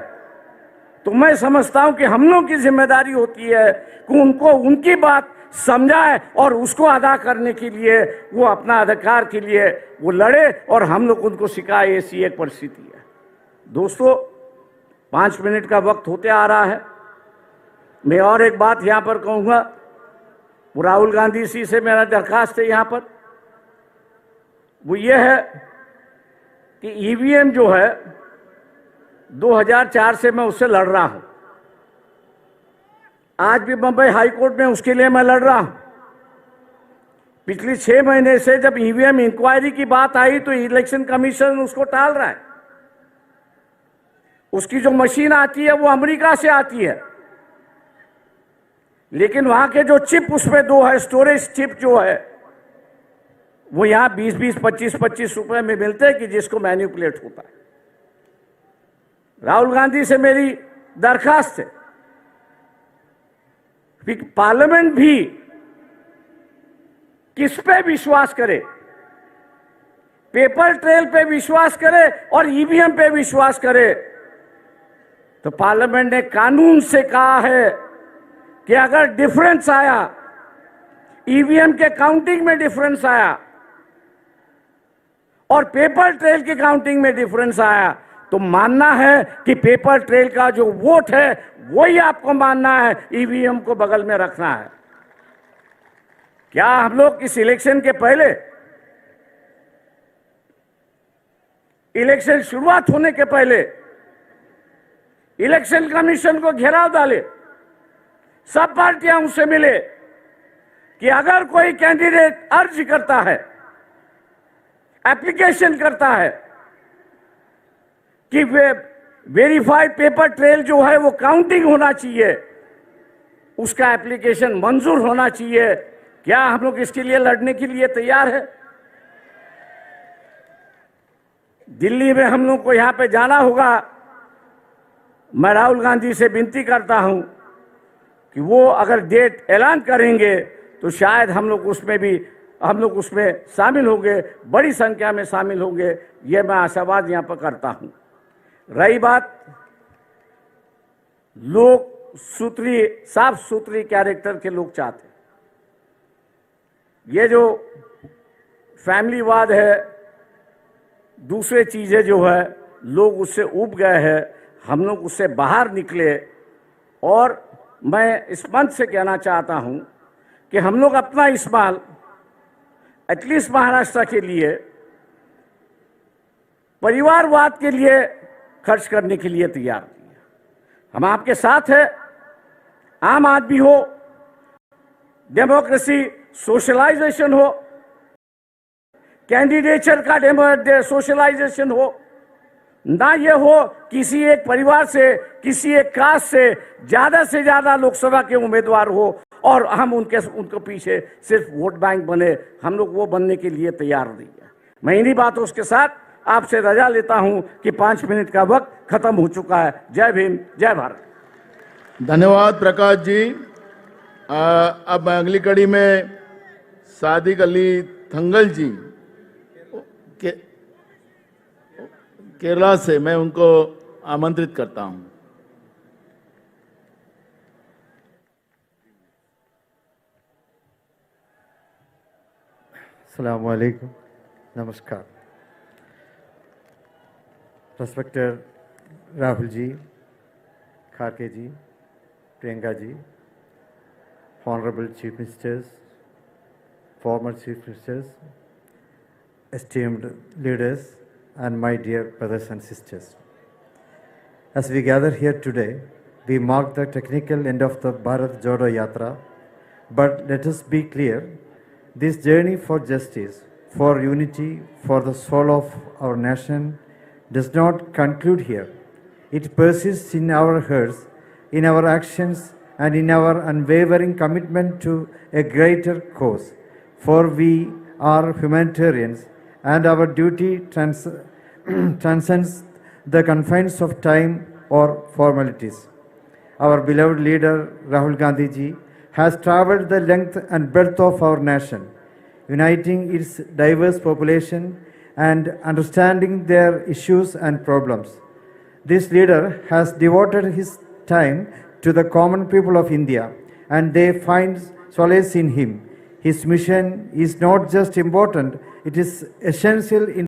तो मैं समझता हूं कि हम लोग की जिम्मेदारी होती है कि उनको उनकी बात समझाए और उसको अदा करने के लिए वो अपना अधिकार के लिए वो लड़े और हम लोग उनको सिखाए। ऐसी एक परिस्थिति है। दोस्तों, 5 मिनट का वक्त होते आ रहा है। मैं और एक बात यहां पर कहूंगा, वो राहुल गांधी जी से मेरा दरखास्त है यहां पर, वो ये है कि ईवीएम जो है 2004 से मैं उससे लड़ रहा हूं। आज भी बंबई हाई कोर्ट में उसके लिए मैं लड़ रहा हूं। पिछले 6 महीने से जब ईवीएम इंक्वायरी की बात आई तो इलेक्शन कमीशन उसको टाल रहा है। उसकी जो मशीन आती है वो अमेरिका से आती है, लेकिन वहां के जो चिप उसमें 2 है, स्टोरेज चिप जो है वो यहां 20-20, 25-25 रुपए में मिलते हैं कि जिसको मैनिपुलेट होता है। राहुल गांधी से मेरी दरखास्त है कि पार्लियामेंट भी किस पे विश्वास करे, पेपर ट्रेल पे विश्वास करे और ईवीएम पे विश्वास करे। तो पार्लियामेंट ने कानून से कहा है कि अगर डिफरेंस आया, ईवीएम के काउंटिंग में डिफरेंस आया और पेपर ट्रेल की काउंटिंग में डिफरेंस आया, तो मानना है कि पेपर ट्रेल का जो वोट है वही आपको मानना है, ईवीएम को बगल में रखना है। क्या हम लोग इस इलेक्शन के पहले, इलेक्शन शुरुआत होने के पहले इलेक्शन कमीशन को घेराव डाले, सब पार्टियां उनसे मिले कि अगर कोई कैंडिडेट अर्ज करता है, एप्लीकेशन करता है कि वेरीफाइड पेपर ट्रेल जो है वो काउंटिंग होना चाहिए, उसका एप्लीकेशन मंजूर होना चाहिए। क्या हम लोग इसके लिए लड़ने के लिए तैयार है? दिल्ली में हम लोग को यहाँ पे जाना होगा। मैं राहुल गांधी से विनती करता हूं कि वो अगर डेट ऐलान करेंगे तो शायद हम लोग उसमें शामिल होंगे, बड़ी संख्या में शामिल होंगे, ये मैं आशावाद यहाँ पर करता हूं। रही बात, लोग साफ सुथरी कैरेक्टर के लोग चाहते हैं। ये जो फैमिलीवाद है, दूसरे चीजें जो है, लोग उससे ऊब गए हैं, हम लोग उससे बाहर निकले। और मैं इस मंच से कहना चाहता हूं कि हम लोग अपना इस्तेमाल एटलीस्ट महाराष्ट्र के लिए परिवारवाद के लिए खर्च करने के लिए तैयार हैं। हम आपके साथ हैं। आम आदमी हो, डेमोक्रेसी सोशलाइजेशन हो, कैंडिडेचर का सोशलाइजेशन हो, ना ये हो किसी एक परिवार से, किसी एक कास्ट से ज्यादा लोकसभा के उम्मीदवार हो और हम उनके पीछे सिर्फ वोट बैंक बने। हम लोग वो बनने के लिए तैयार नहीं है। मैं इन्हीं बातों के साथ आपसे रजा लेता हूं कि 5 मिनट का वक्त खत्म हो चुका है। जय भीम, जय भारत। धन्यवाद प्रकाश जी। अब मैं अगली कड़ी में सादिक अली थंगल जी केरला से मैं उनको आमंत्रित करता हूं। Assalamu alaikum. Namaskar. Respected Rahul ji, Kharke ji, Priyanka ji, Honorable Chief Ministers, former Chief Ministers, esteemed leaders, and my dear brothers and sisters. As we gather here today, we mark the technical end of the Bharat Jodo Yatra, but let us be clear, this journey for justice, for unity, for the soul of our nation does not conclude here. It persists in our hearts, in our actions, and in our unwavering commitment to a greater cause. For we are humanitarians, and our duty transcends the confines of time or formalities. Our beloved leader, Rahul Gandhi ji, has traveled the length and breadth of our nation, uniting its diverse population and understanding their issues and problems. This leader has devoted his time to the common people of India, and they find solace in him. His mission is not just important, it is essential in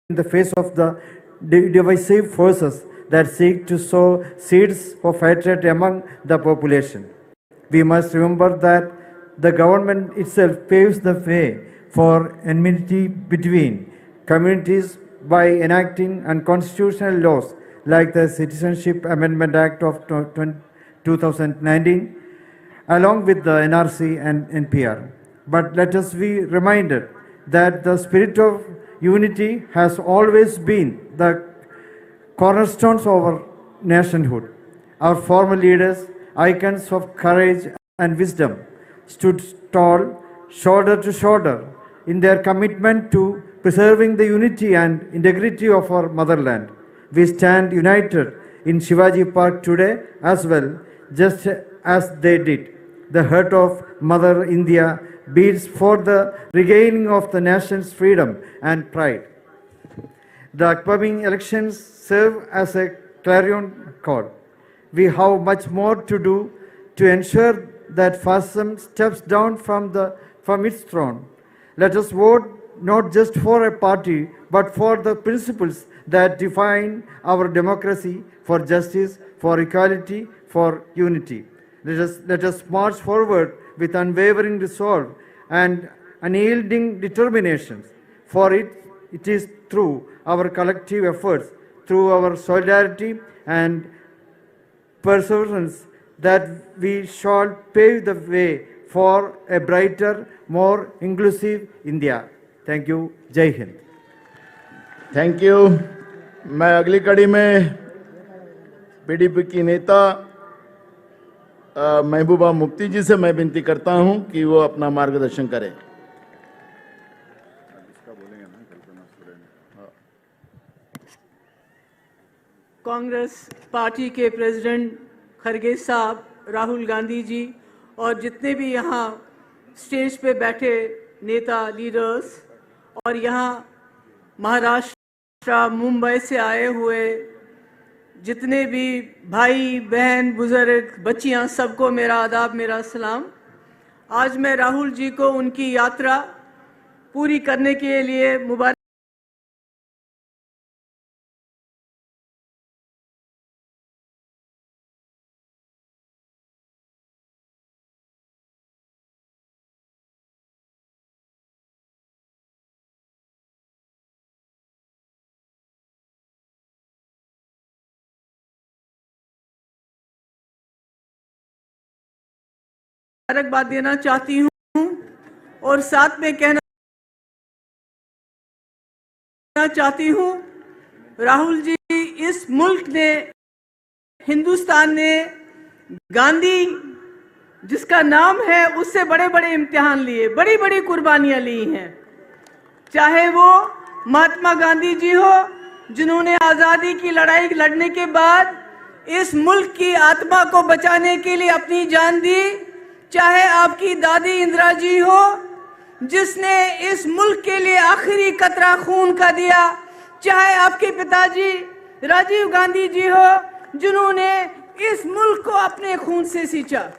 the face of the divisive forces that seek to sow seeds of hatred among the population. We must remember that the government itself paves the way for enmity between communities by enacting unconstitutional laws like the Citizenship Amendment Act of 2019, along with the NRC and NPR. But let us be reminded that the spirit of unity has always been the cornerstones of our nationhood. Our former leaders, icons of courage and wisdom, stood tall, shoulder to shoulder, in their commitment to preserving the unity and integrity of our motherland. We stand united in Shivaji Park today as well, just as they did. The heart of Mother India beats for the regaining of the nation's freedom and pride. The upcoming elections serve as a clarion call. We have much more to do to ensure that fascism steps down from its throne. Let us vote not just for a party, but for the principles that define our democracy, for justice, for equality, for unity. Let us march forward with unwavering resolve and unyielding determination. For it is through our collective efforts, through our solidarity and perseverance, that we shall pave the way for a brighter, more inclusive India. Thank you. Jai Hind. Thank you. मैं अगली कड़ी में PDP की नेता महबूबा मुफ्ती जी से मैं विनती करता हूं कि वो अपना मार्गदर्शन करें। कांग्रेस पार्टी के प्रेसिडेंट खरगे साहब, राहुल गांधी जी और जितने भी यहाँ स्टेज पे बैठे नेता लीडर्स और यहाँ महाराष्ट्र मुंबई से आए हुए जितने भी भाई बहन बुजुर्ग बच्चियाँ, सबको मेरा आदाब, मेरा सलाम। आज मैं राहुल जी को उनकी यात्रा पूरी करने के लिए मुबारक बात देना चाहती हूँ और साथ में कहना चाहती हूँ, राहुल जी, इस मुल्क ने, हिंदुस्तान ने गांधी जिसका नाम है उससे बड़े बड़े इम्तिहान लिए, बड़ी बड़ी कुर्बानियां ली हैं। चाहे वो महात्मा गांधी जी हो जिन्होंने आज़ादी की लड़ाई लड़ने के बाद इस मुल्क की आत्मा को बचाने के लिए अपनी जान दी, चाहे आपकी दादी इंदिरा जी हो जिसने इस मुल्क के लिए आखिरी कतरा खून का दिया, चाहे आपके पिताजी राजीव गांधी जी हो जिन्होंने इस मुल्क को अपने खून से सींचा।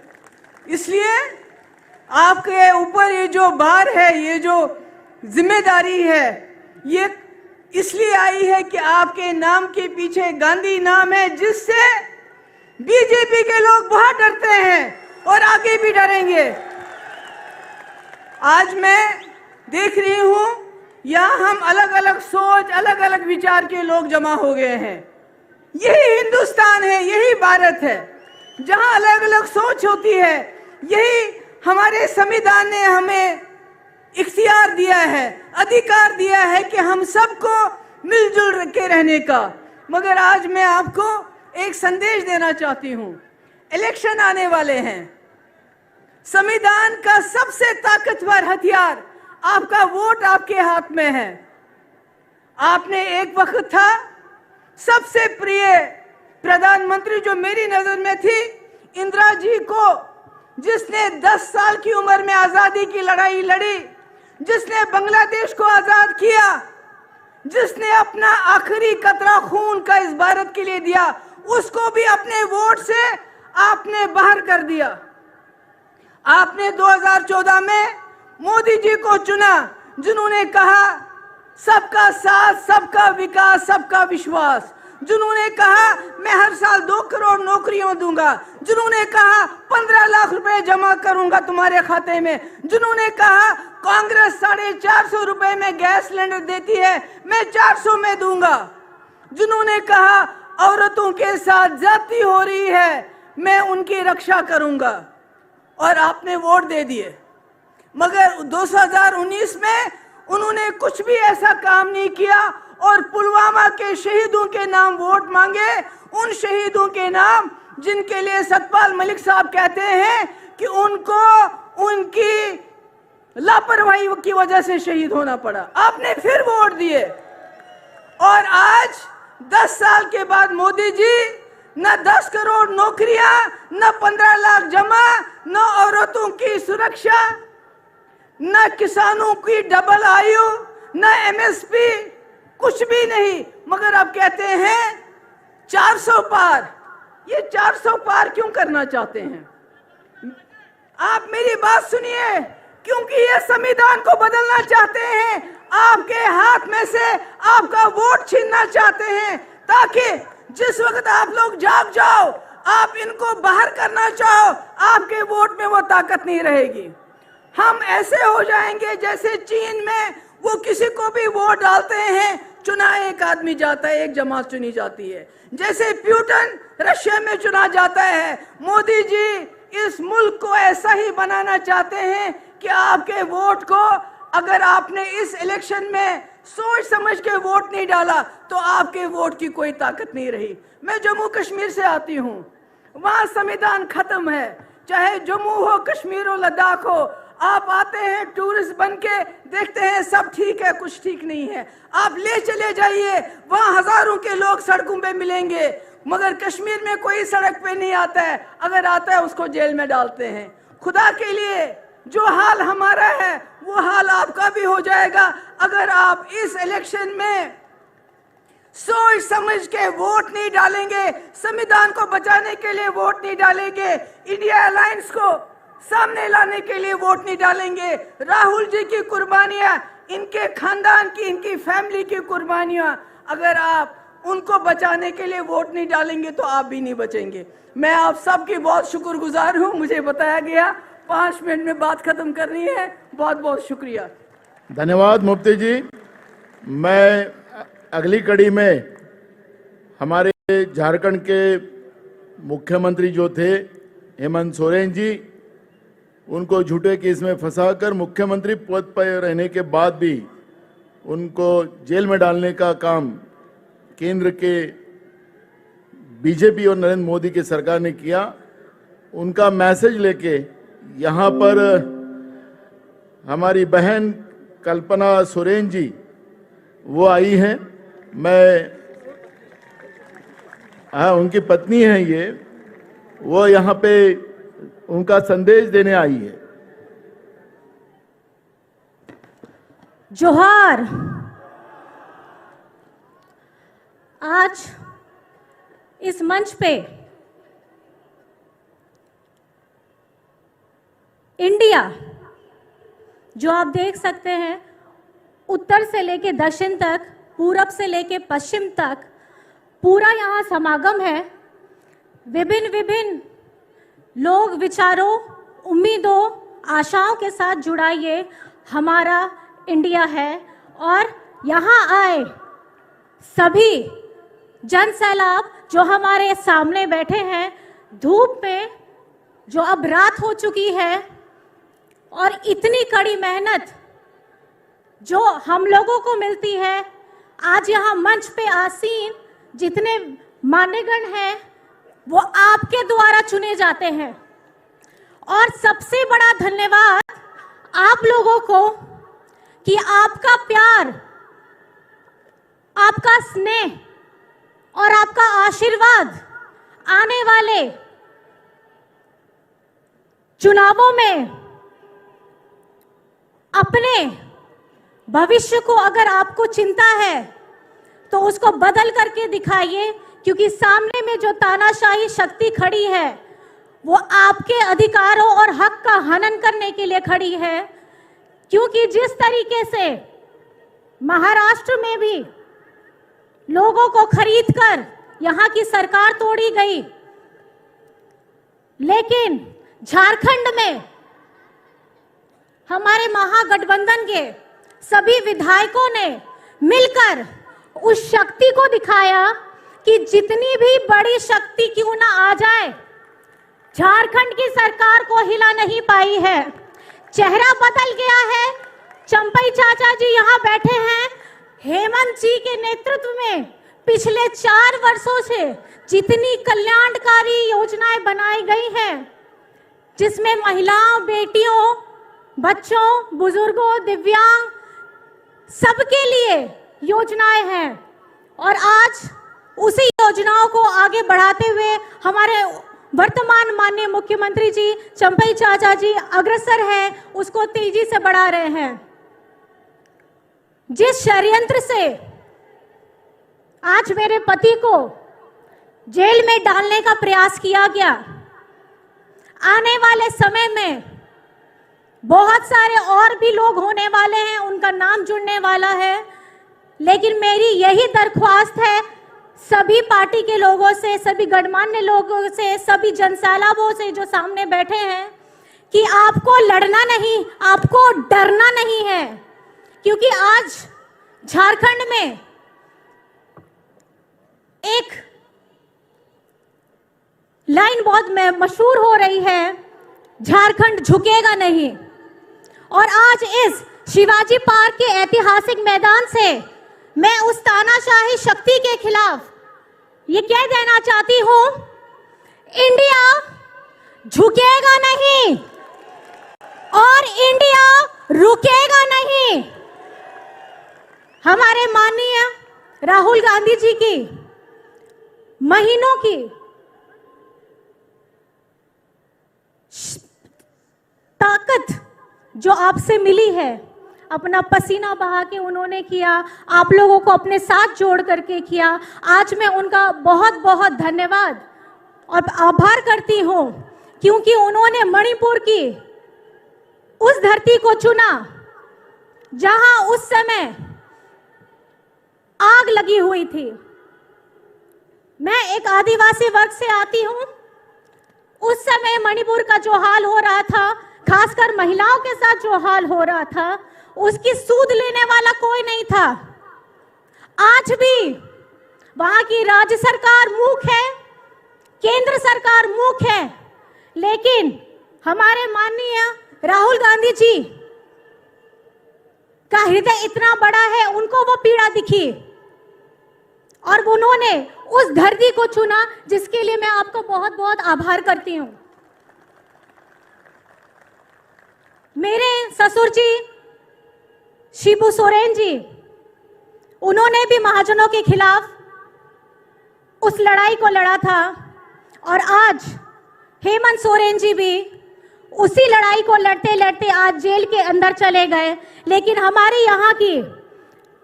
इसलिए आपके ऊपर ये जो भार है, ये जो जिम्मेदारी है, ये इसलिए आई है कि आपके नाम के पीछे गांधी नाम है, जिससे बीजेपी के लोग बहुत डरते हैं और आगे भी डरेंगे। आज मैं देख रही हूं यहाँ हम अलग अलग सोच, अलग अलग विचार के लोग जमा हो गए हैं। यही हिंदुस्तान है, यही भारत है जहाँ अलग अलग सोच होती है। यही हमारे संविधान ने हमें इख्तियार दिया है, अधिकार दिया है कि हम सबको मिलजुल के रहने का। मगर आज मैं आपको एक संदेश देना चाहती हूँ। इलेक्शन आने वाले हैं। संविधान का सबसे ताकतवर हथियार आपका वोट आपके हाथ में है। आपने एक वक्त था सबसे प्रिय प्रधानमंत्री जो मेरी नजर में थी, इंदिरा जी को, जिसने 10 साल की उम्र में आजादी की लड़ाई लड़ी, जिसने बांग्लादेश को आजाद किया, जिसने अपना आखिरी कतरा खून का इस भारत के लिए दिया, उसको भी अपने वोट से आपने बाहर कर दिया। आपने 2014 में मोदी जी को चुना जिन्होंने कहा सबका साथ, सबका विकास, सबका विश्वास, जिन्होंने कहा मैं हर साल 2 करोड़ नौकरियां दूंगा, जिन्होंने कहा 15 लाख रुपए जमा करूंगा तुम्हारे खाते में, जिन्होंने कहा कांग्रेस 450 रुपए में गैस सिलेंडर देती है, मैं 400 में दूंगा, जिन्होंने कहा औरतों के साथ ज्यादती हो रही है, मैं उनकी रक्षा करूंगा, और आपने वोट दे दिए। मगर 2019 में उन्होंने कुछ भी ऐसा काम नहीं किया और पुलवामा के शहीदों के नाम वोट मांगे, उन शहीदों के नाम जिनके लिए सतपाल मलिक साहब कहते हैं कि उनको उनकी लापरवाही की वजह से शहीद होना पड़ा। आपने फिर वोट दिए और आज 10 साल के बाद मोदी जी न 10 करोड़ नौकरियां, न 15 लाख जमा, न औरतों की सुरक्षा, न किसानों की डबल आयु, न एमएसपी, कुछ भी नहीं। मगर आप कहते हैं 400 पार। ये 400 पार क्यों करना चाहते हैं? आप मेरी बात सुनिए, क्योंकि ये संविधान को बदलना चाहते हैं, आपके हाथ में से आपका वोट छीनना चाहते हैं, ताकि जिस वक्त आप लोग जाग जाओ, आप इनको बाहर करना चाहो, आपके वोट में वो ताकत नहीं रहेगी। हम ऐसे हो जाएंगे जैसे चीन में वो किसी को भी वोट डालते हैं, चुना एक आदमी जाता है, एक जमात चुनी जाती है। जैसे प्यूटन रशिया में चुना जाता है, मोदी जी इस मुल्क को ऐसा ही बनाना चाहते हैं कि आपके वोट को, अगर आपने इस इलेक्शन में सोच समझ के वोट नहीं डाला तो आपके वोट की कोई ताकत नहीं रही। मैं जम्मू कश्मीर से आती हूँ, वहां संविधान खत्म है, चाहे जम्मू हो, कश्मीर हो, लद्दाख हो। आप आते हैं टूरिस्ट बन के, देखते हैं सब ठीक है, कुछ ठीक नहीं है। आप ले चले जाइए, वहां हजारों के लोग सड़कों पे मिलेंगे, मगर कश्मीर में कोई सड़क पे नहीं आता है, अगर आता है उसको जेल में डालते हैं। खुदा के लिए जो हाल हमारा है वो हाल आपका भी हो जाएगा अगर आप इस इलेक्शन में सोच समझ के वोट नहीं डालेंगे, संविधान को बचाने के लिए वोट नहीं डालेंगे, इंडिया अलायंस को सामने लाने के लिए वोट नहीं डालेंगे। राहुल जी की कुर्बानियां, इनके खानदान की, इनकी फैमिली की कुर्बानियां, अगर आप उनको बचाने के लिए वोट नहीं डालेंगे तो आप भी नहीं बचेंगे। मैं आप सबकी बहुत शुक्रगुजार हूं। मुझे बताया गया 5 मिनट में बात खत्म करनी है। बहुत बहुत शुक्रिया। धन्यवाद मुफ्ती जी। मैं अगली कड़ी में हमारे झारखंड के मुख्यमंत्री जो थे हेमंत सोरेन जी, उनको झूठे केस में फंसाकर मुख्यमंत्री पद पर रहने के बाद भी उनको जेल में डालने का काम केंद्र के बीजेपी और नरेंद्र मोदी की सरकार ने किया। उनका मैसेज लेके यहाँ पर हमारी बहन कल्पना सोरेन जी वो आई हैं। उनकी पत्नी है ये, वो यहाँ पे उनका संदेश देने आई है। जोहार। आज इस मंच पे इंडिया, जो आप देख सकते हैं, उत्तर से लेके दक्षिण तक, पूरब से लेके पश्चिम तक पूरा यहाँ समागम है। विभिन्न विभिन्न लोग, विचारों, उम्मीदों, आशाओं के साथ जुड़ा ये हमारा इंडिया है। और यहाँ आए सभी जन सैलाब जो हमारे सामने बैठे हैं, धूप में, जो अब रात हो चुकी है, और इतनी कड़ी मेहनत जो हम लोगों को मिलती है। आज यहाँ मंच पे आसीन जितने मान्यगण हैं वो आपके द्वारा चुने जाते हैं। और सबसे बड़ा धन्यवाद आप लोगों को कि आपका प्यार, आपका स्नेह और आपका आशीर्वाद आने वाले चुनावों में अपने भविष्य को अगर आपको चिंता है तो उसको बदल करके दिखाइए, क्योंकि सामने में जो तानाशाही शक्ति खड़ी है वो आपके अधिकारों और हक का हनन करने के लिए खड़ी है। क्योंकि जिस तरीके से महाराष्ट्र में भी लोगों को खरीदकर यहाँ की सरकार तोड़ी गई, लेकिन झारखंड में हमारे महागठबंधन के सभी विधायकों ने मिलकर उस शक्ति को दिखाया कि जितनी भी बड़ी शक्ति क्यों ना आ जाए, झारखंड की सरकार को हिला नहीं पाई है। चेहरा बदल गया है। चंपई चाचा जी यहाँ बैठे हैं। हेमंत जी के नेतृत्व में पिछले 4 वर्षों से जितनी कल्याणकारी योजनाएं बनाई गई हैं, जिसमें महिलाओं, बेटियों, बच्चों, बुजुर्गों, दिव्यांग सबके लिए योजनाएं हैं, और आज उसी योजनाओं को आगे बढ़ाते हुए हमारे वर्तमान माननीय मुख्यमंत्री जी चंपई चाचा जी अग्रसर हैं, उसको तेजी से बढ़ा रहे हैं। जिस षड्यंत्र से आज मेरे पति को जेल में डालने का प्रयास किया गया, आने वाले समय में बहुत सारे और भी लोग होने वाले हैं, उनका नाम जुड़ने वाला है। लेकिन मेरी यही दरख्वास्त है सभी पार्टी के लोगों से, सभी गणमान्य लोगों से, सभी जनसैलाबों से जो सामने बैठे हैं, कि आपको लड़ना नहीं, आपको डरना नहीं है। क्योंकि आज झारखंड में एक लाइन बहुत मशहूर हो रही है, झारखंड झुकेगा नहीं। और आज इस शिवाजी पार्क के ऐतिहासिक मैदान से मैं उस तानाशाही शक्ति के खिलाफ ये कह देना चाहती हूं, इंडिया झुकेगा नहीं और इंडिया रुकेगा नहीं। हमारे माननीय राहुल गांधी जी की महीनों की ताकत जो आपसे मिली है, अपना पसीना बहा के उन्होंने किया, आप लोगों को अपने साथ जोड़ करके किया। आज मैं उनका बहुत बहुत धन्यवाद और आभार करती हूं, क्योंकि उन्होंने मणिपुर की उस धरती को चुना जहां उस समय आग लगी हुई थी। मैं एक आदिवासी वर्ग से आती हूं। उस समय मणिपुर का जो हाल हो रहा था, खासकर महिलाओं के साथ जो हाल हो रहा था, उसकी सूद लेने वाला कोई नहीं था। आज भी वहां की राज्य सरकार मूक है, केंद्र सरकार मूक है, लेकिन हमारे माननीय राहुल गांधी जी का हृदय इतना बड़ा है, उनको वो पीड़ा दिखी और उन्होंने उस धरती को चुना, जिसके लिए मैं आपको बहुत बहुत आभार करती हूं। मेरे ससुर जी शिबू सोरेन जी, उन्होंने भी महाजनों के खिलाफ उस लड़ाई को लड़ा था और आज हेमंत सोरेन जी भी उसी लड़ाई को लड़ते लड़ते आज जेल के अंदर चले गए। लेकिन हमारे यहाँ की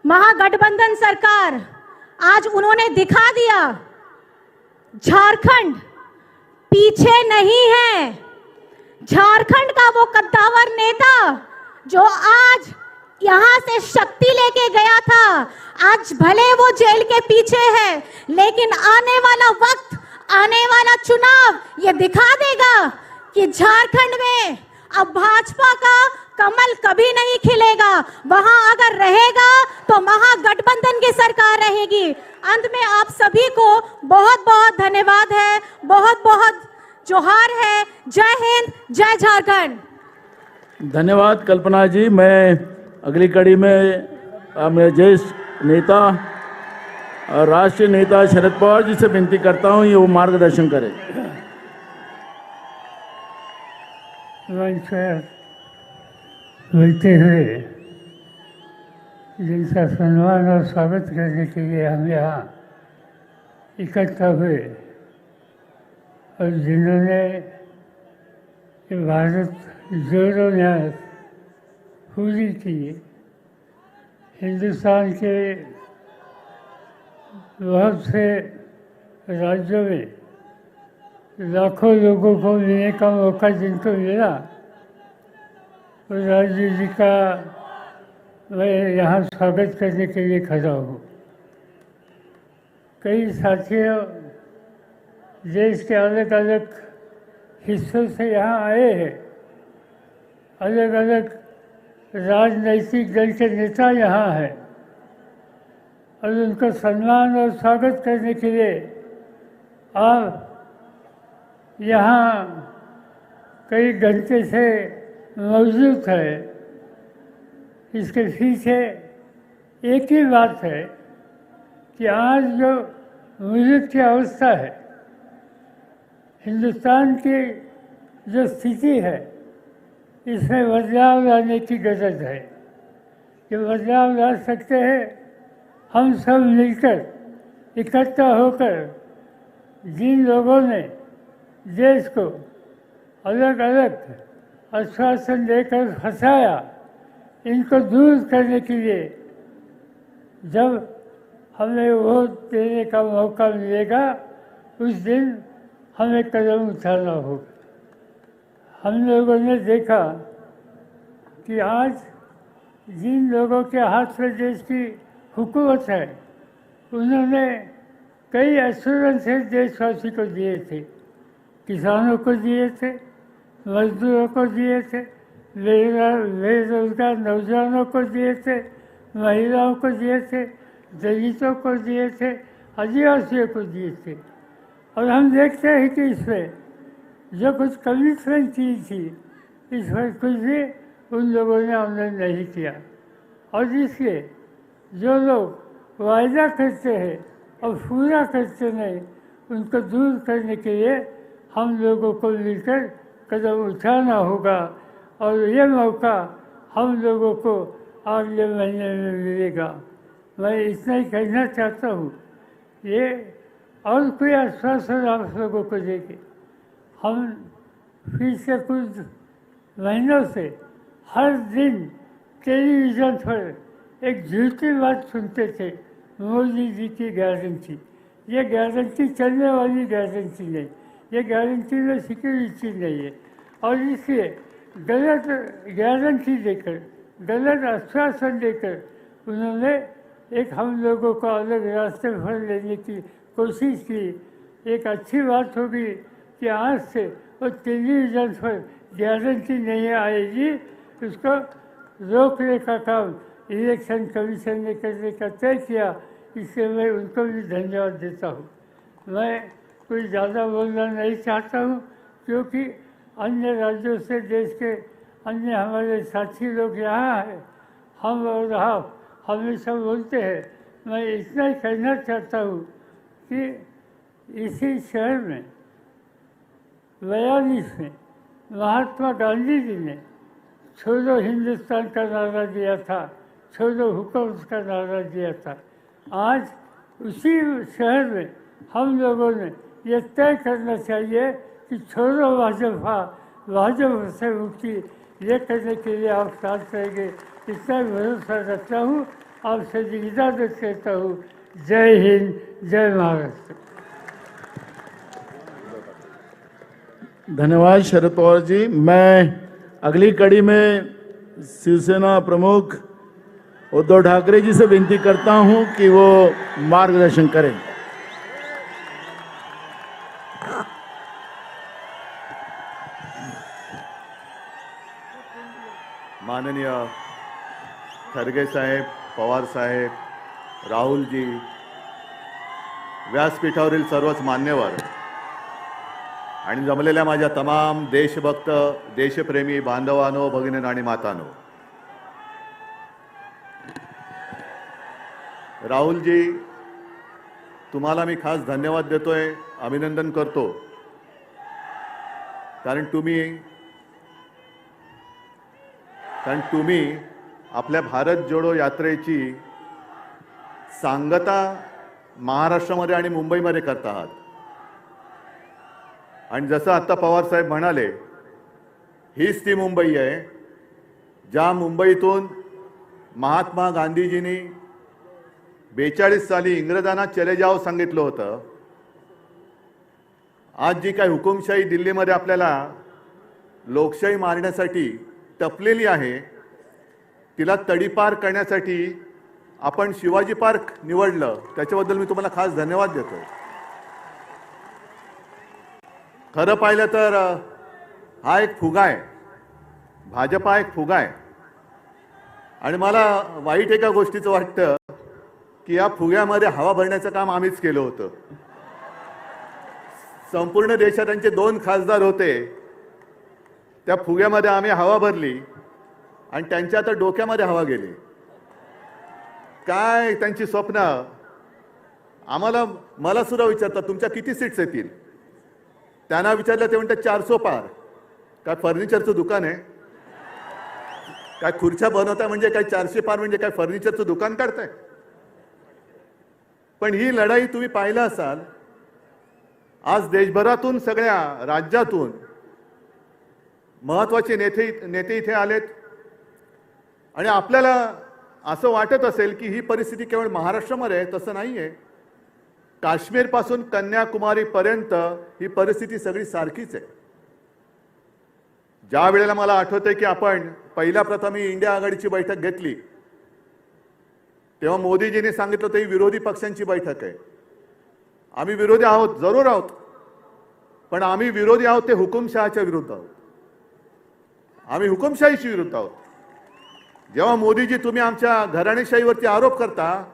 महागठबंधन सरकार, आज उन्होंने दिखा दिया झारखंड पीछे नहीं है। झारखंड का वो कद्दावर नेता जो आज यहां से शक्ति लेके गया था, आज भले वो जेल के पीछे है, लेकिन आने वाला वक्त, आने वाला चुनाव ये दिखा देगा कि झारखंड में अब भाजपा का कमल कभी नहीं खिलेगा। वहां अगर रहेगा तो महागठबंधन की सरकार रहेगी। अंत में आप सभी को बहुत बहुत धन्यवाद है, बहुत बहुत जोहार है। जय हिंद, जय झारखंड। धन्यवाद कल्पना जी। मैं अगली कड़ी में मेरे ज्येष्ठ नेता और राष्ट्रीय नेता शरद पवार जी से विनती करता हूं, ये वो मार्गदर्शन करें। मिलते हुए जिनका सम्मान और स्वागत करने के लिए हम यहाँ इकट्ठा हुए और जिन्होंने भारत जोड़ो न्याय पूरी की, हिंदुस्तान के बहुत से राज्यों में लाखों लोगों को मिलने का मौका जिनको मिला, उस राज्य जी का मैं यहाँ स्वागत करने के लिए खड़ा हूँ। कई साथियों देश के अलग अलग हिस्सों से यहाँ आए हैं, अलग अलग राजनीतिक दल के नेता यहाँ हैं और उनको सम्मान और स्वागत करने के लिए आप यहाँ कई घंटे से मौजूद है। इसके पीछे एक ही बात है कि आज जो मुल्क की अवस्था है, हिंदुस्तान की जो स्थिति है, इसमें बदलाव लाने की ज़रूरत है। कि बदलाव ला सकते हैं हम सब मिलकर, इकट्ठा होकर। जिन लोगों ने देश को अलग अलग आश्वासन देकर फंसाया, इनको दूर करने के लिए जब हमें वोट देने का मौका मिलेगा, उस दिन हमें कदम उठाना होगा। हम लोगों ने देखा कि आज जिन लोगों के हाथ में देश की हुकूमत है, उन्होंने कई एश्योरेंसेस देशवासी को दिए थे, किसानों को दिए थे, मजदूरों को दिए थे, बेरोजगार नौजवानों को दिए थे, महिलाओं को दिए थे, दलितों को दिए थे, आदिवासियों को दिए थे। और हम देखते हैं कि इसमें जो कुछ कमिटमेंट की थी इसमें कुछ भी उन लोगों ने हमने नहीं किया। और इसलिए जो लोग वायदा करते हैं और पूरा करते नहीं, उनको दूर करने के लिए हम लोगों को मिलकर कदम उठाना होगा। और ये मौका हम लोगों को अगले महीने में मिलेगा। मैं इतना ही कहना चाहता हूँ। ये और कोई आश्वासन आप लोगों को देके हम फिर से कुछ महीनों से हर दिन टेलीविज़न पर एक झूठी बात सुनते थे, मोदी जी की गारंटी। ये गारंटी चलने वाली गारंटी नहीं, ये गारंटी में सिक्योरिटी नहीं है। और इसलिए गलत गारंटी देकर, गलत आश्वासन देकर उन्होंने एक हम लोगों को अलग रास्ते पर लेने की कोशिश की। एक अच्छी बात होगी कि आज से वो टेलीविज़न पर गारंटी नहीं आएगी, उसको रोकने का काम इलेक्शन कमीशन ने करने का तय किया। इससे मैं उनको भी धन्यवाद देता हूँ। मैं कोई ज़्यादा बोलना नहीं चाहता हूँ, क्योंकि अन्य राज्यों से देश के अन्य हमारे साथी लोग यहाँ हैं, हम और आप हमेशा बोलते हैं। मैं इतना ही कहना चाहता हूँ कि इसी शहर में 42 में महात्मा गांधी जी ने छोड़ो हिंदुस्तान का नारा दिया था, छोड़ो हुकूमत का नारा दिया था। आज उसी शहर में हम लोगों ने ये तय करना चाहिए कि छोड़ो भाजपा, भाजपा से मुक्ति, ये करने के लिए आप साथ रहेंगे, इतना भरोसा रखता हूँ। आपसे इजाज़त कहता हूँ। जय हिंद, जय महाराष्ट्र। धन्यवाद शरद पवार जी। मैं अगली कड़ी में शिवसेना प्रमुख उद्धव ठाकरे जी से विनती करता हूं कि वो मार्गदर्शन करें। माननीय खरगे साहेब, पवार साहेब, राहुल जी, व्यासपीठावरील सर्वच मान्यवर आणि जमलेल्या माझ्या तमाम देशभक्त, देशप्रेमी बांधवांनो, भगिनी आणि मातांनो, राहुल जी, तुम्हाला मी खास धन्यवाद देतोय, अभिनंदन करतो, कारण तुम्ही आपल्या भारत जोडो यात्रेची सांगता महाराष्ट्रामध्ये आणि मुंबईमध्ये करत आहात। आणि जसं आता पवार साहेब म्हणाले, हीच ती मुंबई आहे ज्या मुंबईतून महात्मा गांधीजींनी 42 साली इंग्रजांना चले जाओ सांगितलं होतं। आज जी काही हुकुमशाही दिल्लीमध्ये आपल्याला लोकशाही मारण्यासाठी टपलेली आहे, तिला तडीपार करण्यासाठी आपण शिवाजी पार्क निवडलं, त्याच्याबद्दल मी तुम्हाला खास धन्यवाद देतो। खरं पाहिलं तर हा एक फुगा आहे, भाजपा एक फुगा आहे। आणि मला वाईट एका गोष्टीचं वाटतं की या फुग्यामध्ये हवा भरण्याचं काम आम्हीच केलं होतं। संपूर्ण देशात त्यांचे 2 खासदार होते, त्या फुग्यामध्ये आम्ही हवा भरली आणि त्यांच्या आता डोक्यामध्ये हवा गेली। काय त्यांची स्वप्न मला सुद्धा विचारतात, तुमच्या किती सीट्स येतील? त्यांना विचारलं, ते म्हणतात 400 पार। काय फर्निचरचं दुकान आहे? काय खुर्च्या बनवताय म्हणजे काय 400 पार म्हणजे काय फर्निचरचं दुकान काढताय? पण ही लढाई तुम्ही पाहिलं असाल, आज देशभरातून सगळ्या राज्यातून महत्त्वाचे नेते इथे आलेत आणि आपल्याला असं वाटत असेल की ही परिस्थिती केवळ महाराष्ट्रामध्ये आहे, तसं नाहीये। काश्मीर पासून कन्याकुमारी पर्यंत ही परिस्थिती सगळी सारखीच आहे। ज्या वेळेला मला आठवतंय की आपण पहिल्या प्रथम ही इंडिया आघाडीची बैठक घेतली, तेव्हा मोदीजींनी सांगितलं होतं ही विरोधी पक्षांची बैठक आहे। आम्ही विरोधी आहोत, जरूर आहोत, पण आम्ही विरोधी आहोत ते हुकुमशहाच्या विरुद्ध आहोत, आम्ही हुकुमशाहीच्या विरुद्ध आहोत। जेव्हा मोदीजी तुम्ही आमच्या घराणेशाहीवरती आरोप करता,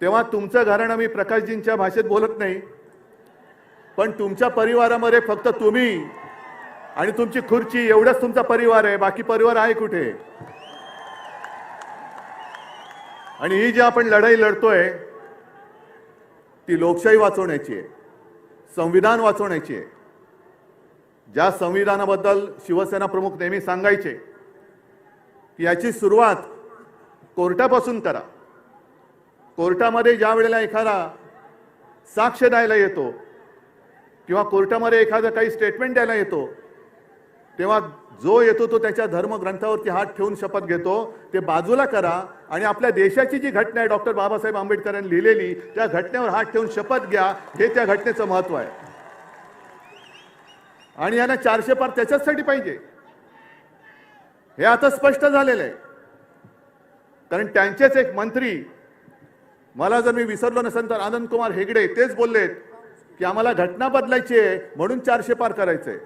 तेव्हा तुमचं घराणं मी प्रकाशजींच्या भाषेत बोलत नाही, पण तुमच्या परिवारामध्ये फक्त तुम्ही आणि तुमची खुर्ची एवढंच तुमचा परिवार आहे, बाकी परिवार आहे कुठे? आणि ही जी आपण लढाई लढतोय ती लोकशाही वाचवण्याची आहे, संविधान वाचवण्याची आहे. ज्या संविधानाबद्दल शिवसेना प्रमुख नेहमी सांगायचे की याची सुरुवात कोर्टापासून करा. कोर्टामध्ये ज्या वेळेला एखादा साक्ष द्यायला येतो किंवा कोर्टामध्ये एखादा काही स्टेटमेंट द्यायला येतो, तेव्हा जो येतो तो त्याच्या धर्मग्रंथावरती हात ठेवून शपथ घेतो. ते बाजूला करा आणि आपल्या देशाची जी घटना आहे डॉक्टर बाबासाहेब आंबेडकरांनी लिहिलेली त्या घटनेवर हात ठेवून शपथ घ्या. हे त्या घटनेचं महत्व आहे. आणि यांना 400 पार त्याच्याचसाठी पाहिजे हे आता स्पष्ट झालेलं आहे. कारण त्यांचेच एक मंत्री, मला जर मी विसरलो नसेल तर आनंद कुमार हेगडे, तेच बोललेत की आम्हाला घटना बदलायची आहे म्हणून 400 पार करायचंय.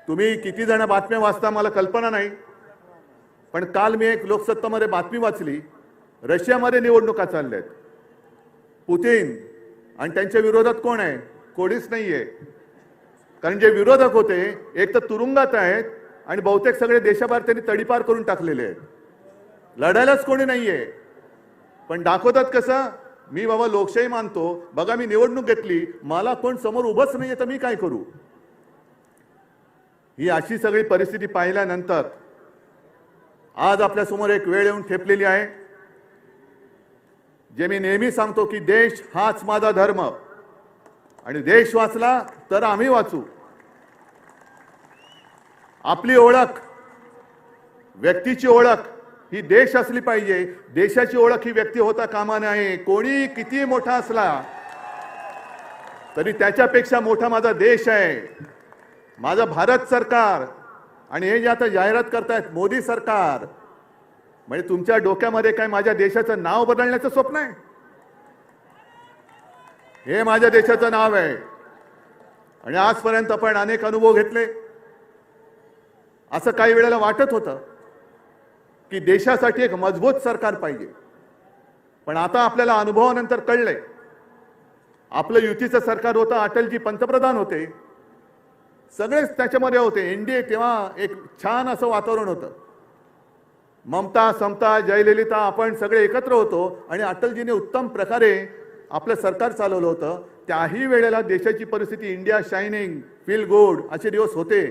तुम्ही किती जण बातम्या वाचता मला कल्पना नाही, पण काल मी एक लोकसत्तामध्ये बातमी वाचली, रशियामध्ये निवडणुका चालल्यात. पुतिन आणि त्यांच्या विरोधात कोण आहे? कोणीच नाहीये. कारण जे विरोधक होते एक तर तुरुंगात आहेत आणि बहुतेक सगळे देशाबाहेर त्यांनी तडीपार करून टाकलेले आहेत. लढायलाच कोणी नाहीये. पण दाखवतात कसं, मी बाबा लोकशाही मानतो, बघा मी निवडणूक घेतली, मला कोण समोर उभंच नाहीये तर मी काय करू? ही अशी सगळी परिस्थिती पाहिल्यानंतर आज आपल्या समोर एक वेळ येऊन ठेपलेली आहे, जे मी नेहमी सांगतो की देश हाच माझा धर्म आणि देश वाचला तर आम्ही वाचू. आपली ओळख, व्यक्तीची ओळख ही देश असली पाहिजे. देशाची ओळख ही व्यक्ती होता कामा नये. कोणी किती मोठा असला तरी त्याच्यापेक्षा मोठा माझा देश आहे, माझं भारत सरकार. आणि हे जे आता जाहिरात करतायत मोदी सरकार, म्हणजे तुमच्या डोक्यामध्ये काय माझ्या देशाचं नाव बदलण्याचं स्वप्न आहे? हे माझ्या देशाचं नाव आहे. आणि आजपर्यंत आपण अनेक अनुभव घेतले. असं काही वेळेला वाटत होतं की देशासाठी एक मजबूत सरकार पाहिजे, पण आता आपल्याला अनुभवानंतर कळलंय आपलं युतीचं सरकार होतं, अटलजी पंतप्रधान होते, सगळेच त्याच्यामध्ये होते. एनडीए तेव्हा एक छान असं वातावरण होतं. ममता, समता, जयललिता आपण सगळे एकत्र होतो आणि अटलजीने उत्तम प्रकारे आपलं सरकार चालवलं होतं. त्याही वेळेला देशाची परिस्थिती इंडिया शायनिंग, फील गुड असे दिवस होते.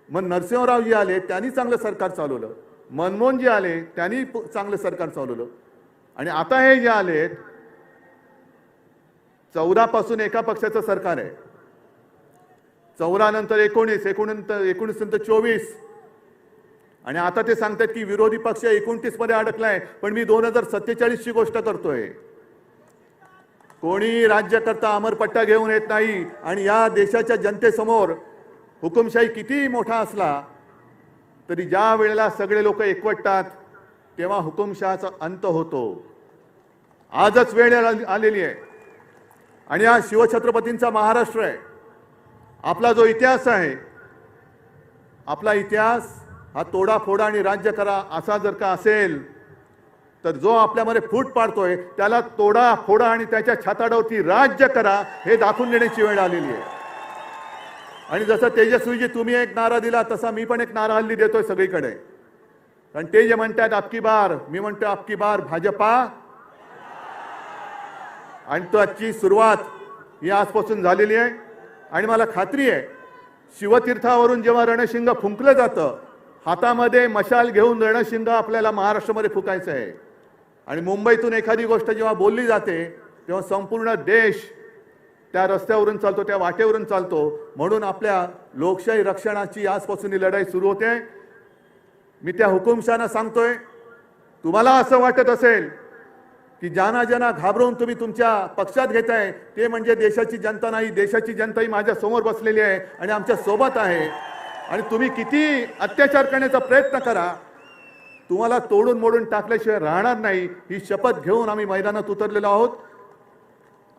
मग नरसिंहरावजी आले, त्यांनी चांगलं सरकार चालवलं. मनमोहनजी आले, त्यांनी चांगलं सरकार चालवलं. आणि आता हे जे आलेत 14 पासून एका पक्षाचं सरकार आहे, 14 नंतर 19, 19 नंतर 24, आणि आता ते सांगतात की विरोधी पक्ष 29 मध्ये अडकलाय. पण मी 2047 ची गोष्ट करतोय. कोणी राज्यकर्ता अमरपट्टा घेऊन येत नाही. आणि या देशाच्या जनतेसमोर हुकुमशाही किती मोठा असला तरी ज्या वेळेला सगळे लोक एकवटतात तेव्हा हुकुमशहाचा अंत होतो. आजच वेळ आलेली आहे. आणि हा शिवछत्रपतींचा महाराष्ट्र आहे. आपला जो इतिहास आहे, आपला इतिहास हा तोडाफोडा आणि राज्य करा असा जर का असेल तर जो आपल्यामध्ये फूट पाडतोय त्याला तोडा फोडा आणि त्याच्या छाताडावरती राज्य करा हे दाखवून देण्याची वेळ आलेली आहे. आणि जसं तेजस्वीजी तुम्ही एक नारा दिला तसा मी पण एक नारा हल्ली देतोय सगळीकडे. कारण ते जे म्हणतात आपकी बार, मी म्हणतो आपकी बार भाजपा. आणि त्याची सुरुवात ही आजपासून झालेली आहे. आणि मला खात्री आहे शिवतीर्थावरून जेव्हा रणशिंग फुंकलं जातं, हातामध्ये मशाल घेऊन रणशिंग आपल्याला महाराष्ट्रामध्ये फुकायचं आहे. आणि मुंबईतून एखादी गोष्ट जेव्हा बोलली जाते तेव्हा संपूर्ण देश त्या रस्त्यावरून चालतो, त्या वाटेवरून चालतो. म्हणून आपल्या लोकशाही रक्षणाची आजपासून ही लढाई सुरू होते. मी त्या हुकुमशहांना सांगतोय, तुम्हाला असं वाटत असेल की ज्यांना ज्यांना घाबरवून तुम्ही तुमच्या पक्षात घेताय ते म्हणजे देशाची जनता नाही. देशाची जनता ही माझ्या समोर बसलेली आहे आणि आमच्या सोबत आहे. आणि तुम्ही किती अत्याचार करण्याचा प्रयत्न करा, तुम्हाला तोडून मोडून टाकल्याशिवाय राहणार नाही. ही शपथ घेऊन आम्ही मैदानात उतरलेलो आहोत.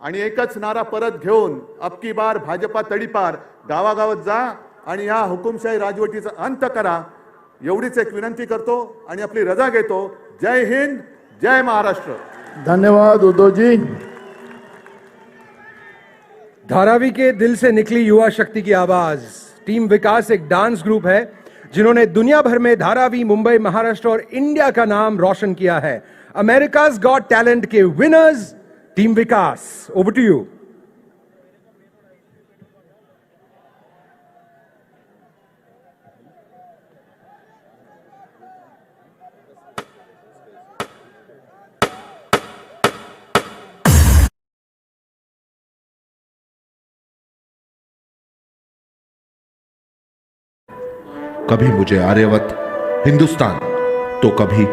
आणि एकच नारा परत घेऊन अबकी बार भाजपा तडीपार, गावागावात जा आणि या हुकुमशाही राजवटीचा अंत करा, एवढीच एक विनंती करतो आणि आपली रजा घेतो. जय हिंद, जय महाराष्ट्र. धन्यवाद उद्धव जी। धारावी के दिल से निकली युवा शक्ति की आवाज। टीम विकास एक डांस ग्रुप है जिन्होंने दुनिया भर में धारावी, मुंबई, महाराष्ट्र और इंडिया का नाम रोशन किया है। अमेरिकाज गॉट टैलेंट के winners team Vikas. Over to you. कभी मुझे आर्यवत हिंदुस्तान तो कभी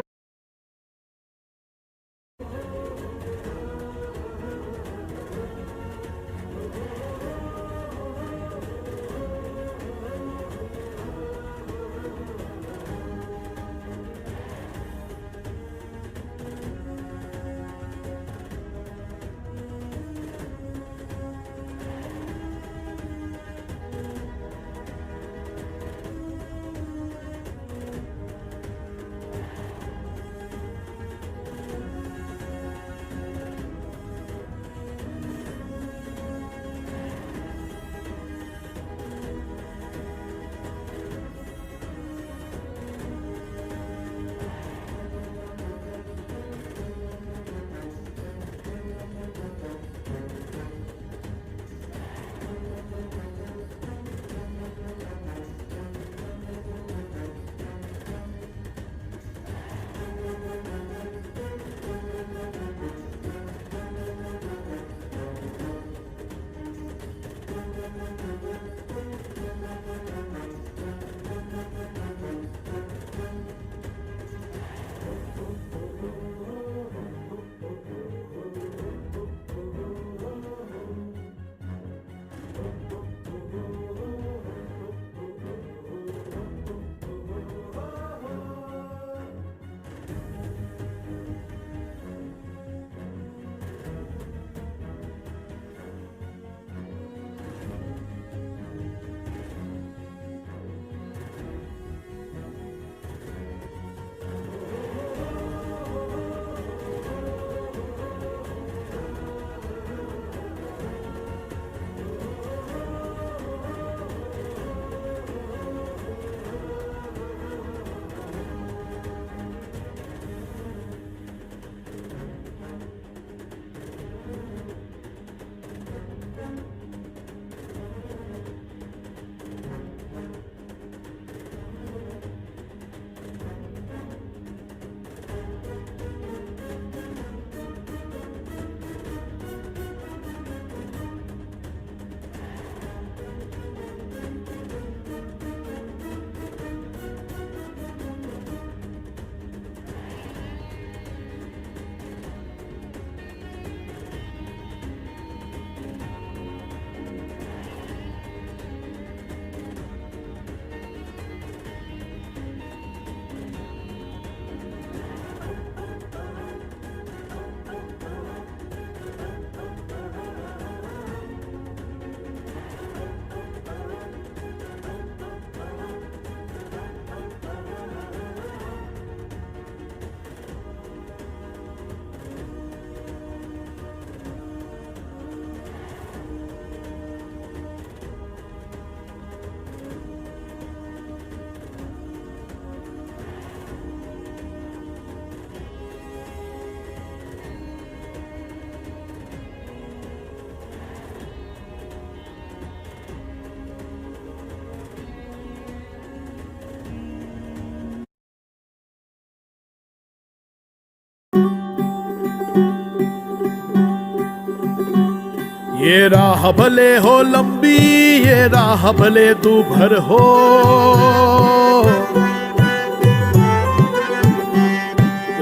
ये राह भले हो लंबी, ये राह भले दूभर हो,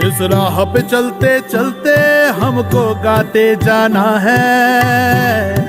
इस राह पे चलते चलते हमको गाते जाना है।